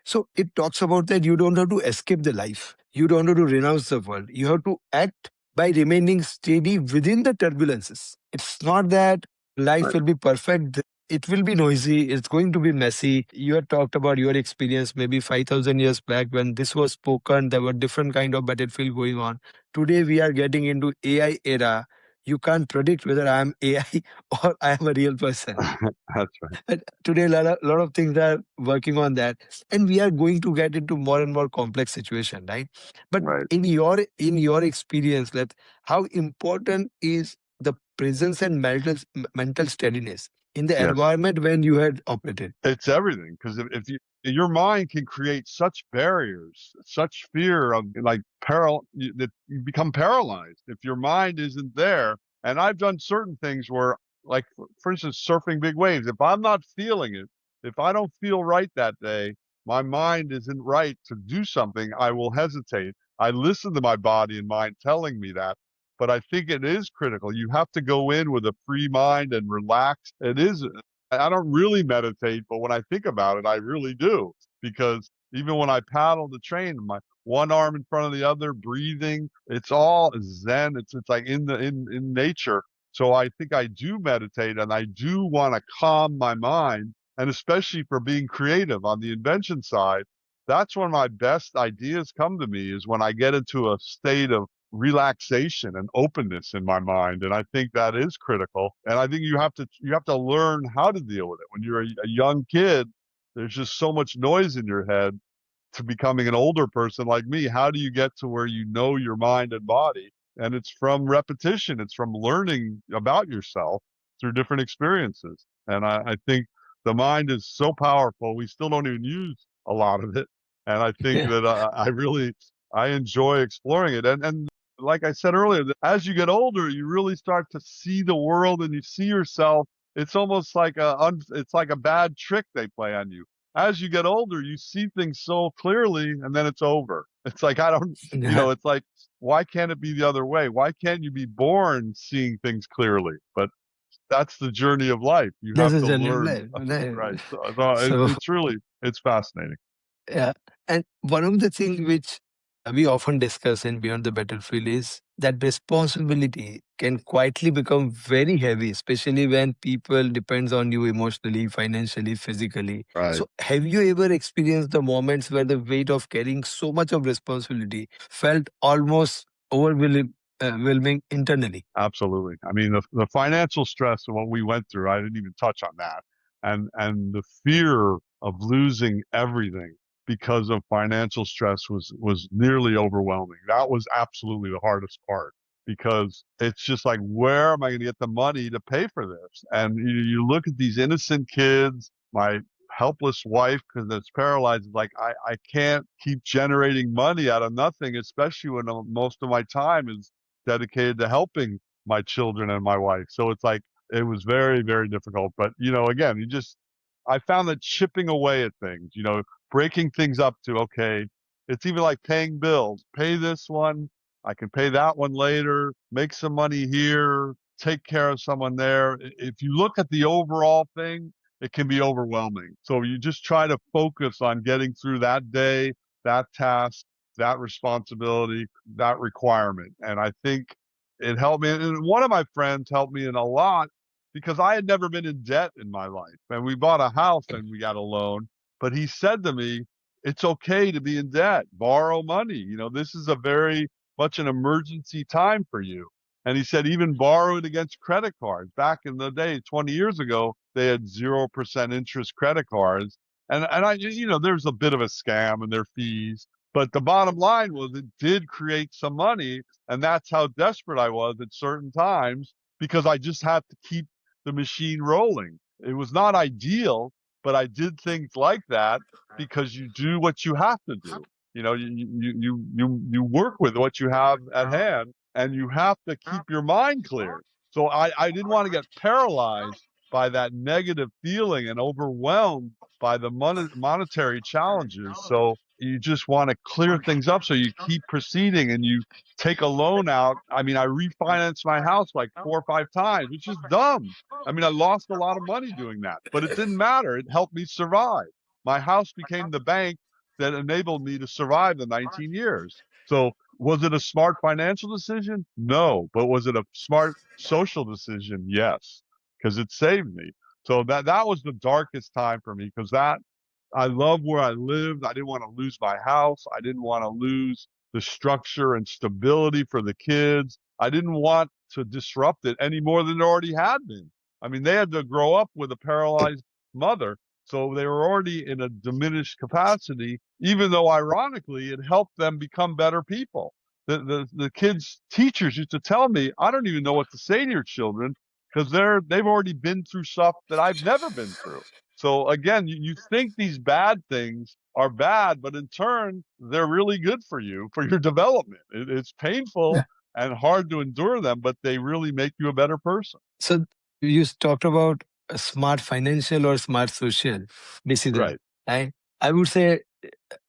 So it talks about that you don't have to escape the life. You don't have to renounce the world. You have to act by remaining steady within the turbulences. It's not that life Right. will be perfect. It will be noisy. It's going to be messy. You had talked about your experience maybe 5,000 years back when this was spoken. There were different kind of battlefield going on. Today we are getting into AI era. You can't predict whether I am AI or I am a real person. That's right. And today, a lot of things are working on that, and we are going to get into more and more complex situation, right? But Right. in your experience, that how important is the presence and mental steadiness in the Yes. environment when you had operated? It's everything because if your mind can create such barriers, such fear of like that you become paralyzed if your mind isn't there. And I've done certain things where, like for instance, surfing big waves. If I'm not feeling it, if I don't feel right that day, my mind isn't right to do something. I will hesitate. I listen to my body and mind telling me that. But I think it is critical. You have to go in with a free mind and relax. It is I don't really meditate, but when I think about it, I really do. Because even when I paddle the train, my one arm in front of the other, breathing, it's all Zen. It's like in nature. So I think I do meditate and I do want to calm my mind. And especially for being creative on the invention side, that's when my best ideas come to me is when I get into a state of relaxation and openness in my mind. And I think that is critical. And I think you have to learn how to deal with it. When you're a young kid, there's just so much noise in your head. To becoming an older person like me, how do you get to where you know your mind and body? And it's from repetition. It's from learning about yourself through different experiences. And I think the mind is so powerful. We still don't even use a lot of it. And I think that I enjoy exploring it. And like I said earlier, that as you get older, you really start to see the world and you see yourself. It's almost like it's like a bad trick they play on you. As you get older, you see things so clearly and then it's over. It's like, Yeah. it's like, why can't it be the other way? Why can't you be born seeing things clearly? But that's the journey of life. You That's have a to journey of learn, life. right? Right. So So it's fascinating. yeah. And one of the things which we often discuss in Beyond the Battlefield is that responsibility can quietly become very heavy, especially when people depends on you emotionally, financially, physically. Right. So have you ever experienced the moments where the weight of carrying so much of responsibility felt almost overwhelming internally? Absolutely. I mean, the financial stress of what we went through, I didn't even touch on that. And the fear of losing everything because of financial stress was nearly overwhelming. That was absolutely the hardest part because it's just like, where am I going to get the money to pay for this? And you look at these innocent kids, my helpless wife, because it's paralyzed, like I can't keep generating money out of nothing, especially when most of my time is dedicated to helping my children and my wife. So it's like it was very, very difficult. But again, I found that chipping away at things, breaking things up to okay, it's even like paying bills. Pay this one, I can pay that one later, make some money here, take care of someone there. If you look at the overall thing, it can be overwhelming. So you just try to focus on getting through that day, that task, that responsibility, that requirement. And I think it helped me. And one of my friends helped me in a lot because I had never been in debt in my life. And we bought a house and we got a loan. But he said to me, it's okay to be in debt, borrow money. This is a very much an emergency time for you. And he said, even borrowing against credit cards. Back in the day, 20 years ago, they had 0% interest credit cards. And there's a bit of a scam and their fees. But the bottom line was it did create some money. And that's how desperate I was at certain times because I just had to keep the machine rolling. It was not ideal, but I did things like that because you do what you have to do. You work with what you have at hand and you have to keep your mind clear. So I didn't want to get paralyzed by that negative feeling and overwhelmed by the monetary challenges. So you just want to clear things up. So you keep proceeding and you take a loan out. I mean, I refinanced my house like 4 or 5 times, which is dumb. I mean, I lost a lot of money doing that, but it didn't matter. It helped me survive. My house became the bank that enabled me to survive the 19 years. So was it a smart financial decision? No. But was it a smart social decision? Yes, because it saved me. So that was the darkest time for me because I love where I lived. I didn't want to lose my house. I didn't want to lose the structure and stability for the kids. I didn't want to disrupt it any more than it already had been. I mean, they had to grow up with a paralyzed mother, so they were already in a diminished capacity, even though ironically it helped them become better people. The kids' teachers used to tell me, I don't even know what to say to your children because they've already been through stuff that I've never been through. So again, you think these bad things are bad, but in turn, they're really good for you, for your development. It's painful and hard to endure them, but they really make you a better person. So you talked about a smart financial or smart social decision. Right, I would say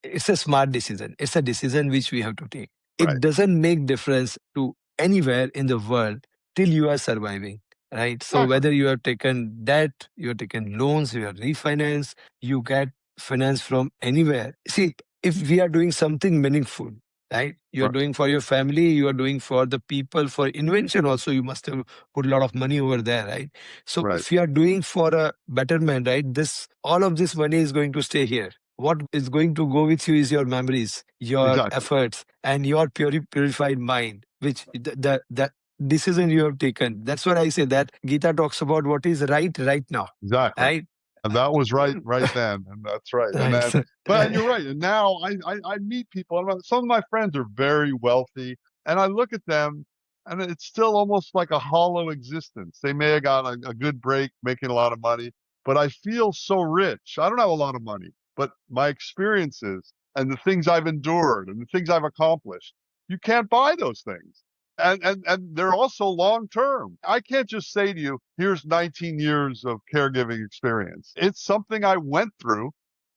it's a smart decision. It's a decision which we have to take. It right. doesn't make difference to anywhere in the world till you are surviving, right? So Exactly. whether you have taken debt, you have taken loans, you have refinanced, you get finance from anywhere. See, if we are doing something meaningful, right? You're Right. doing for your family, you are doing for the people, for invention also, you must have put a lot of money over there, right? So Right. if you are doing for a betterment, right, this all of this money is going to stay here. What is going to go with you is your memories, your Exactly. efforts, and your purified mind, which the decision you have taken. That's what I say, that Gita talks about what is right now, Exactly. right? And that was right then, and that's right. And Right. then, but you're right. And now I meet people, and some of my friends are very wealthy, and I look at them, and it's still almost like a hollow existence. They may have got a good break, making a lot of money, but I feel so rich. I don't have a lot of money, but my experiences and the things I've endured and the things I've accomplished, you can't buy those things. And they're also long term. I can't just say to you, here's 19 years of caregiving experience. It's something I went through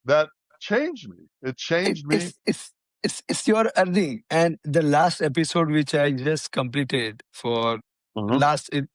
that changed me. It it, changed me. it's your earning. And the last episode which I just completed for Uh-huh. last it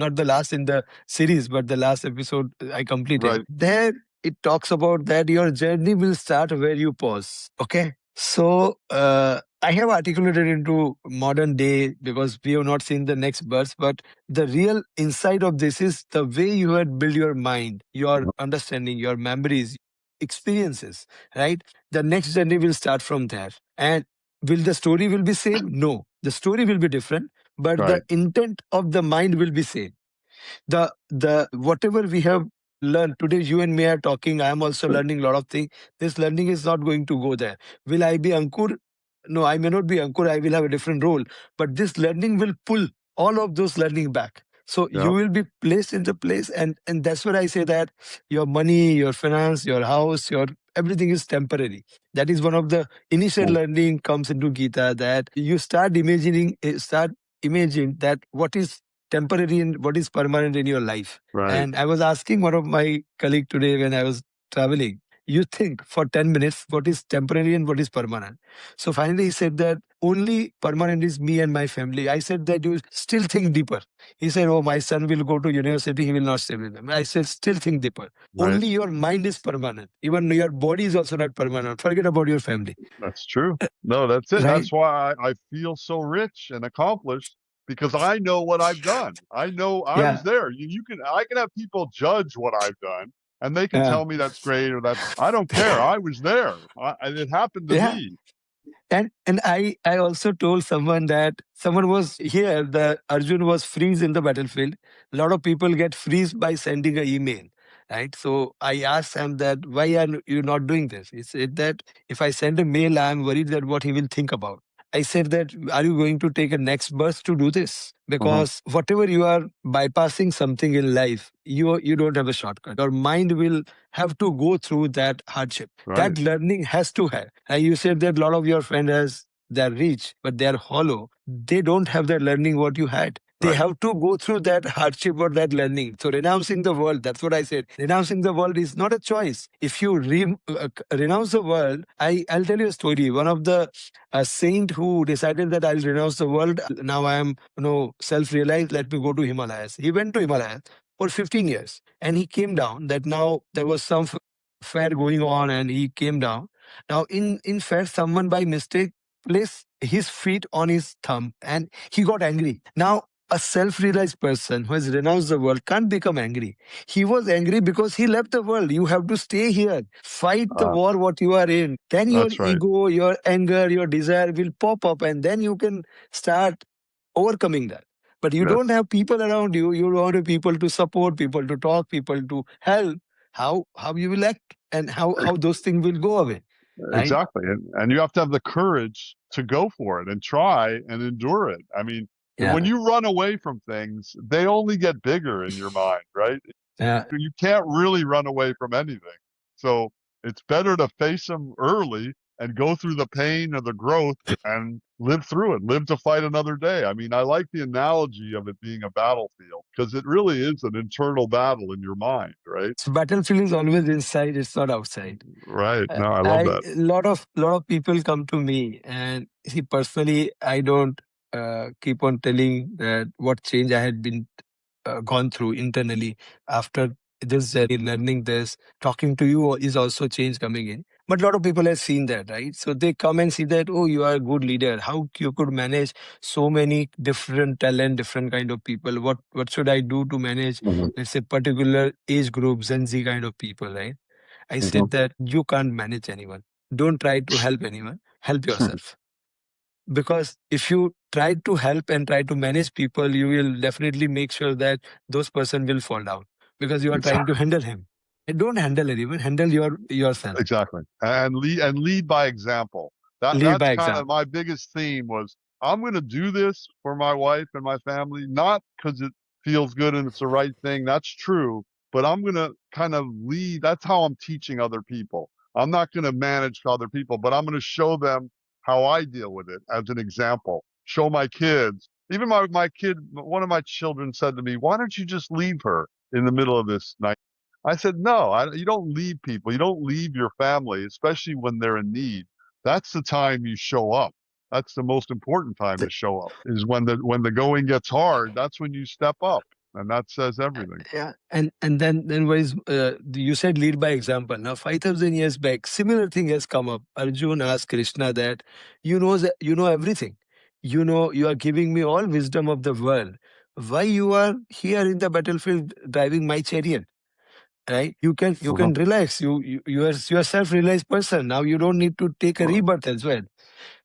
not the last in the series, but the last episode I completed Right. there, it talks about that your journey will start where you pause. Okay, so I have articulated into modern day because we have not seen the next birth, but the real insight of this is the way you had built your mind, your understanding, your memories, experiences, right? The next journey will start from there. And will the story will be same? No, the story will be different, but the Right. intent of the mind will be same. The whatever we have learned today, you and me are talking, I am also learning a lot of things. This learning is not going to go there. Will I be Ankur? No, I may not be Ankur, I will have a different role, but this learning will pull all of those learning back. So you Yeah. will be placed into place, and that's what I say, that your money, your finance, your house, your everything is temporary. That is one of the initial learning comes into Gita, that you start imagine that what is temporary and what is permanent in your life. Right. And I was asking one of my colleague today when I was traveling, you think for 10 minutes what is temporary and what is permanent. So finally he said that only permanent is me and my family. I said that you still think deeper. He said, oh, my son will go to university, he will not stay with them. I said, still think deeper. Right. Only your mind is permanent. Even your body is also not permanent. Forget about your family. That's true. No, that's it. Right? That's why I feel so rich and accomplished because I know what I've done. I know I was Yeah. there. I can have people judge what I've done and they can Yeah. tell me that's great or that I don't care. I was there. And it happened to Yeah. me. And I also told someone that someone was here, the Arjun was freeze in the battlefield. A lot of people get freeze by sending an email, right? So I asked him that why are you not doing this? He said that if I send a mail, I'm worried that what he will think about. I said that are you going to take a next bus to do this? Uh-huh. Because whatever you are bypassing something in life, you don't have a shortcut. Your mind will have to go through that hardship. Right. That learning has to have. And you said that a lot of your friends has they're rich, but they're hollow. They don't have that learning what you had. They Right. have to go through that hardship or that learning. So renouncing the world, that's what I said. Renouncing the world is not a choice. If you renounce the world, I'll tell you a story. One of the saint who decided that I'll renounce the world. Now I am, self-realized. Let me go to Himalayas. He went to Himalayas for 15 years, and he came down. That now there was some fair going on, and he came down. Now in fair, someone by mistake placed his feet on his thumb, and he got angry. Now a self-realized person who has renounced the world can't become angry. He was angry because he left the world. You have to stay here, fight the Uh, war what you are in. Then your that's right. ego, your anger, your desire will pop up, and then you can start overcoming that. But you Yes. don't have people around you. You don't have people to support, people to talk, people to help. How you will act, and how those things will go away, right? Exactly. And you have to have the courage to go for it and try and endure it. I mean, when Yeah. you run away from things, they only get bigger in your mind, right? Yeah. You can't really run away from anything. So it's better to face them early and go through the pain of the growth and live through it, live to fight another day. I mean, I like the analogy of it being a battlefield because it really is an internal battle in your mind, right? So battlefield is always inside, it's not outside. Right. No, I love I that. lot of people come to me, and see, personally, I don't keep on telling that what change I had been gone through internally after this journey, learning this, talking to you is also change coming in. But a lot of people have seen that, right? So they come and see that, oh, you are a good leader. How you could manage so many different talent, different kind of people. What should I do to manage, let's say, particular age group, Gen Z kind of people, right? I said that you can't manage anyone. Don't try to help anyone. Help yourself. Because if you try to help and try to manage people, you will definitely make sure that those person will fall down because you are trying to handle him. And don't handle anyone. Handle yourself. Exactly. And lead by example. Lead That's by kind of example. my biggest theme was I'm going to do this for my wife and my family, not because it feels good and it's the right thing. That's true. But I'm going to kind of lead. That's how I'm teaching other people. I'm not going to manage other people, but I'm going to show them how I deal with it as an example. Show my kids. Even my kid, one of my children said to me, why don't you just leave her in the middle of this night? I said, no, you don't leave people. You don't leave your family, especially when they're in need. That's the time you show up. That's the most important time to show up is when the going gets hard. That's when you step up. And that says everything. Yeah, and then was you said lead by example. Now 5,000 years back, similar thing has come up. Arjun asked Krishna that you know everything. You know you are giving me all wisdom of the world. Why you are here in the battlefield driving my chariot? Right? You can relax. You are self-realized person. Now you don't need to take a rebirth as well.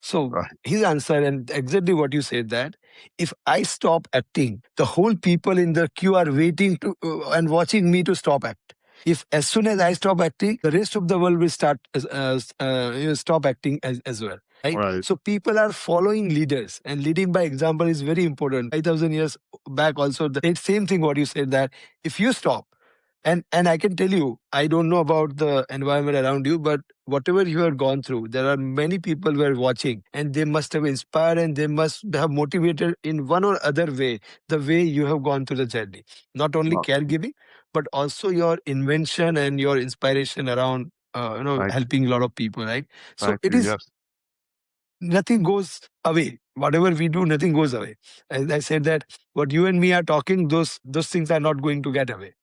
So Right. his answer, and exactly what you said, that if I stop acting, the whole people in the queue are waiting to and watching me to stop act. If as soon as I stop acting, the rest of the world will start stop acting as well. Right? Right. So people are following leaders, and leading by example is very important. 5,000 years back, also the same thing. What you said, that if you stop, and I can tell you, I don't know about the environment around you, but whatever you have gone through, there are many people who are watching, and they must have inspired and they must have motivated in one or other way, the way you have gone through the journey. Not only Well, caregiving, but also your invention and your inspiration around, thank, helping a lot of people, right? So thank it you. is, Yes. nothing goes away. Whatever we do, nothing goes away. As I said that what you and me are talking, those things are not going to get away.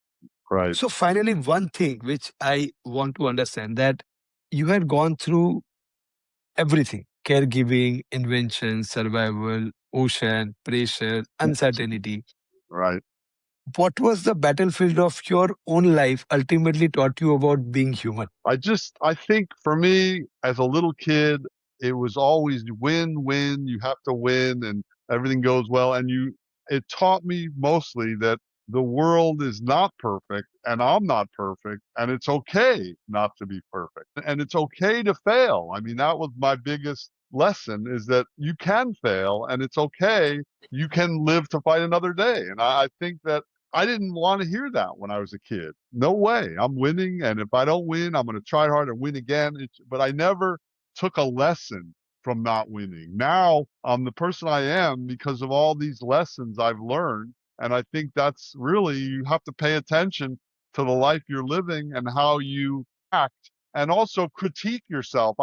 Right. So finally, one thing which I want to understand, that you had gone through everything: caregiving, invention, survival, ocean, pressure, uncertainty. Right. What was the battlefield of your own life ultimately taught you about being human? I think for me as a little kid, it was always win, win. You have to win and everything goes well. It taught me mostly that the world is not perfect and I'm not perfect and it's okay not to be perfect and it's okay to fail. I mean, that was my biggest lesson is that you can fail and it's okay. You can live to fight another day. And I think that I didn't want to hear that when I was a kid. No way. I'm winning. And if I don't win, I'm going to try hard and win again. But I never took a lesson from not winning. Now I'm the person I am because of all these lessons I've learned. And I think that's really, you have to pay attention to the life you're living and how you act and also critique yourself.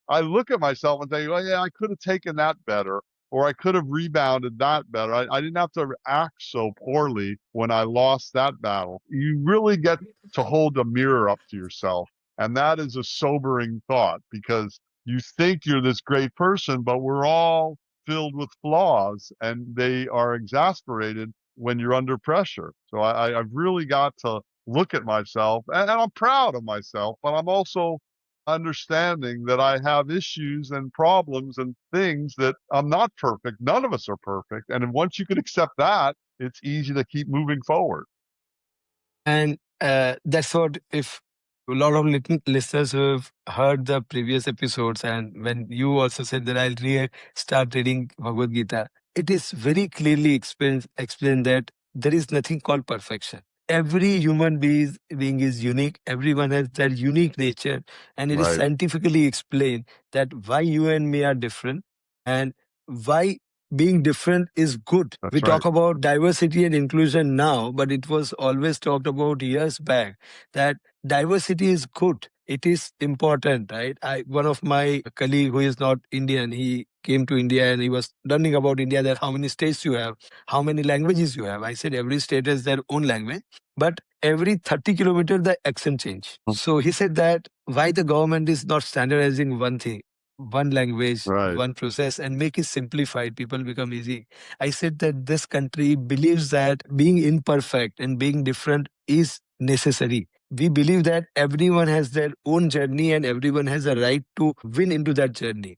I look at myself and think, oh, yeah, I could have taken that better or I could have rebounded that better. I didn't have to act so poorly when I lost that battle. You really get to hold a mirror up to yourself. And that is a sobering thought because you think you're this great person, but we're all filled with flaws and they are exasperated when you're under pressure. So I've really got to look at myself and I'm proud of myself, but I'm also understanding that I have issues and problems and things that I'm not perfect. None of us are perfect. And once you can accept that, it's easy to keep moving forward. And that's what, if a lot of listeners who have heard the previous episodes, and when you also said that I'll start reading Bhagavad Gita, it is very clearly explained that there is nothing called perfection. Every human being is unique. Everyone has their unique nature. And it is Right. scientifically explained that why you and me are different and why being different is good. That's We right. talk about diversity and inclusion now, but it was always talked about years back that diversity is good. it is important, right? One of my colleague who is not Indian, he came to India and he was learning about India, that how many states you have, how many languages you have. I said every state has their own language, but every 30 kilometers the accent change. So he said that why the government is not standardizing one thing, one language, Right. one process, and make it simplified, people become easy. I said that this country believes that being imperfect and being different is necessary. We believe that everyone has their own journey and everyone has a right to win into that journey.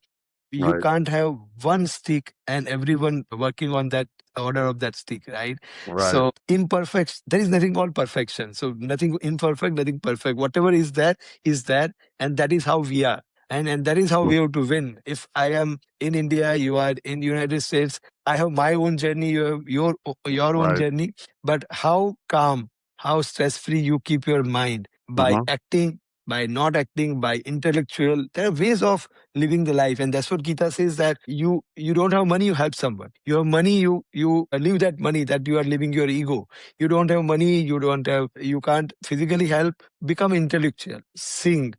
You Right. can't have one stick and everyone working on that order of that stick, right? Right. So imperfect, there is nothing called perfection. So nothing imperfect, nothing perfect. Whatever is there is there, and that is how we are. And that is how we have to win. If I am in India, you are in United States, I have my own journey, you have your own Right. journey. But how calm, how stress-free you keep your mind by acting, by not acting, by intellectual. There are ways of living the life, and that's what Gita says, that you don't have money, you help someone. You have money, you leave that money, that you are living your ego. You don't have money, you can't physically help, become intellectual, sing,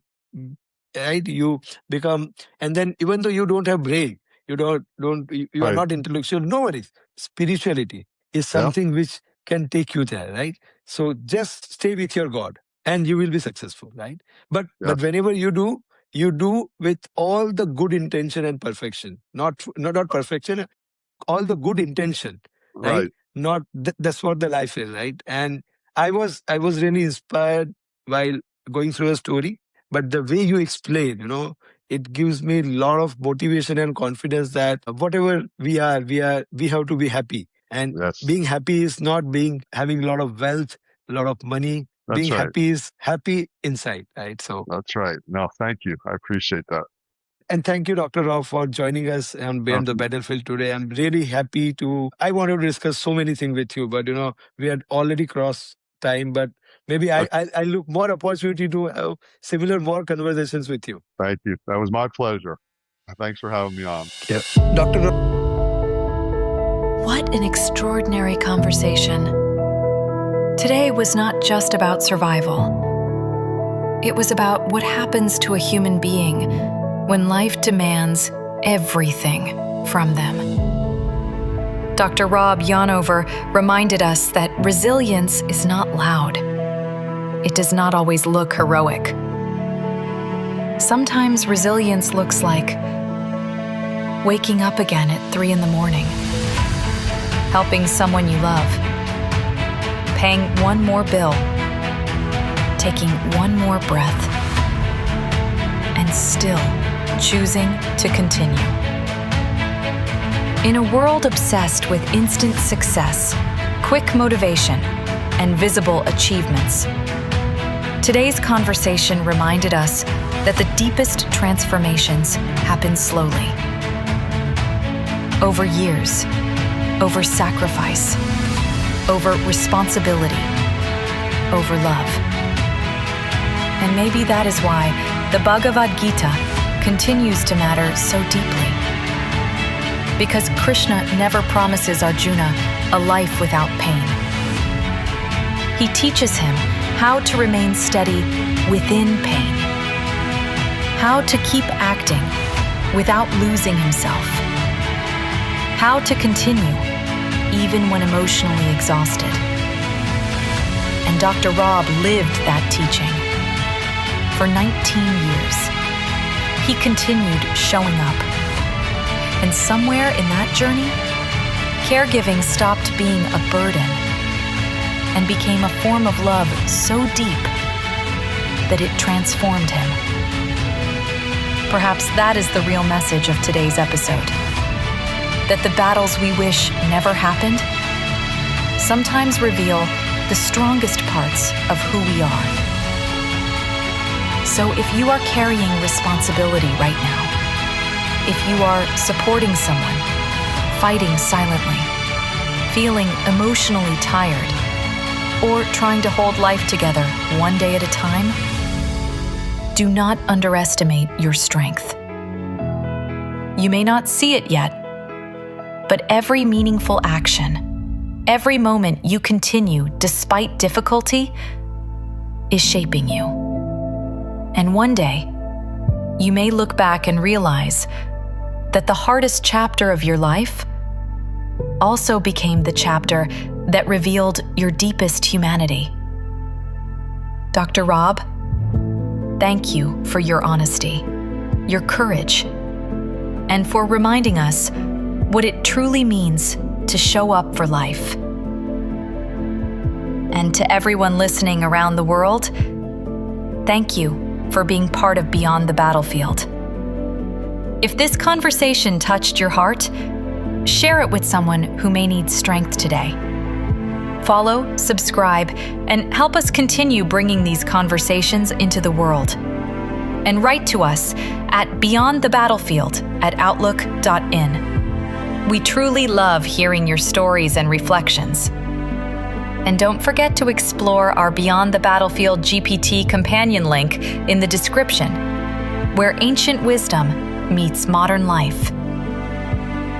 right? You become, and then even though you don't have brain, you are Right. not intellectual, no worries. Spirituality is Yeah. something which can take you there, right? So just stay with your God and you will be successful, right? But Yes. whenever you do with all the good intention and perfection, not perfection, all the good intention, right? Right. Not that's what the life is, right? And I was really inspired while going through a story, but the way you explain, it gives me a lot of motivation and confidence that whatever we have to be happy. And Yes. being happy is not being having a lot of wealth, a lot of money. That's Being right. happy is happy inside, right? So, That's right. No, thank you. I appreciate that. and thank you, Dr. Rao, for joining us on Beyond the Battlefield today. I'm really happy I wanted to discuss so many things with you, but we had already crossed time, but maybe I look more opportunity to have similar more conversations with you. Thank you. That was my pleasure. Thanks for having me on. Yeah. Dr. Rao. What an extraordinary conversation. Today was not just about survival. It was about what happens to a human being when life demands everything from them. Dr. Rob Yonover reminded us that resilience is not loud. It does not always look heroic. Sometimes resilience looks like waking up again at 3 a.m, helping someone you love, paying one more bill, taking one more breath, and still choosing to continue. In a world obsessed with instant success, quick motivation, and visible achievements, today's conversation reminded us that the deepest transformations happen slowly. Over years, over sacrifice, over responsibility, over love. And maybe that is why the Bhagavad Gita continues to matter so deeply. Because Krishna never promises Arjuna a life without pain. He teaches him how to remain steady within pain, how to keep acting without losing himself, how to continue even when emotionally exhausted. And Dr. Rob lived that teaching. For 19 years, he continued showing up. And somewhere in that journey, caregiving stopped being a burden and became a form of love so deep that it transformed him. Perhaps that is the real message of today's episode. That the battles we wish never happened sometimes reveal the strongest parts of who we are. So if you are carrying responsibility right now, if you are supporting someone, fighting silently, feeling emotionally tired, or trying to hold life together one day at a time, do not underestimate your strength. You may not see it yet, but every meaningful action, every moment you continue despite difficulty, is shaping you. And one day, you may look back and realize that the hardest chapter of your life also became the chapter that revealed your deepest humanity. Dr. Rob, thank you for your honesty, your courage, and for reminding us what it truly means to show up for life. And to everyone listening around the world, thank you for being part of Beyond the Battlefield. If this conversation touched your heart, share it with someone who may need strength today. Follow, subscribe, and help us continue bringing these conversations into the world. And write to us at beyondthebattlefield@outlook.in. We truly love hearing your stories and reflections. And don't forget to explore our Beyond the Battlefield GPT companion link in the description, where ancient wisdom meets modern life.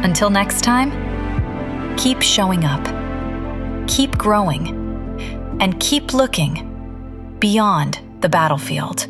Until next time, keep showing up, keep growing, and keep looking beyond the battlefield.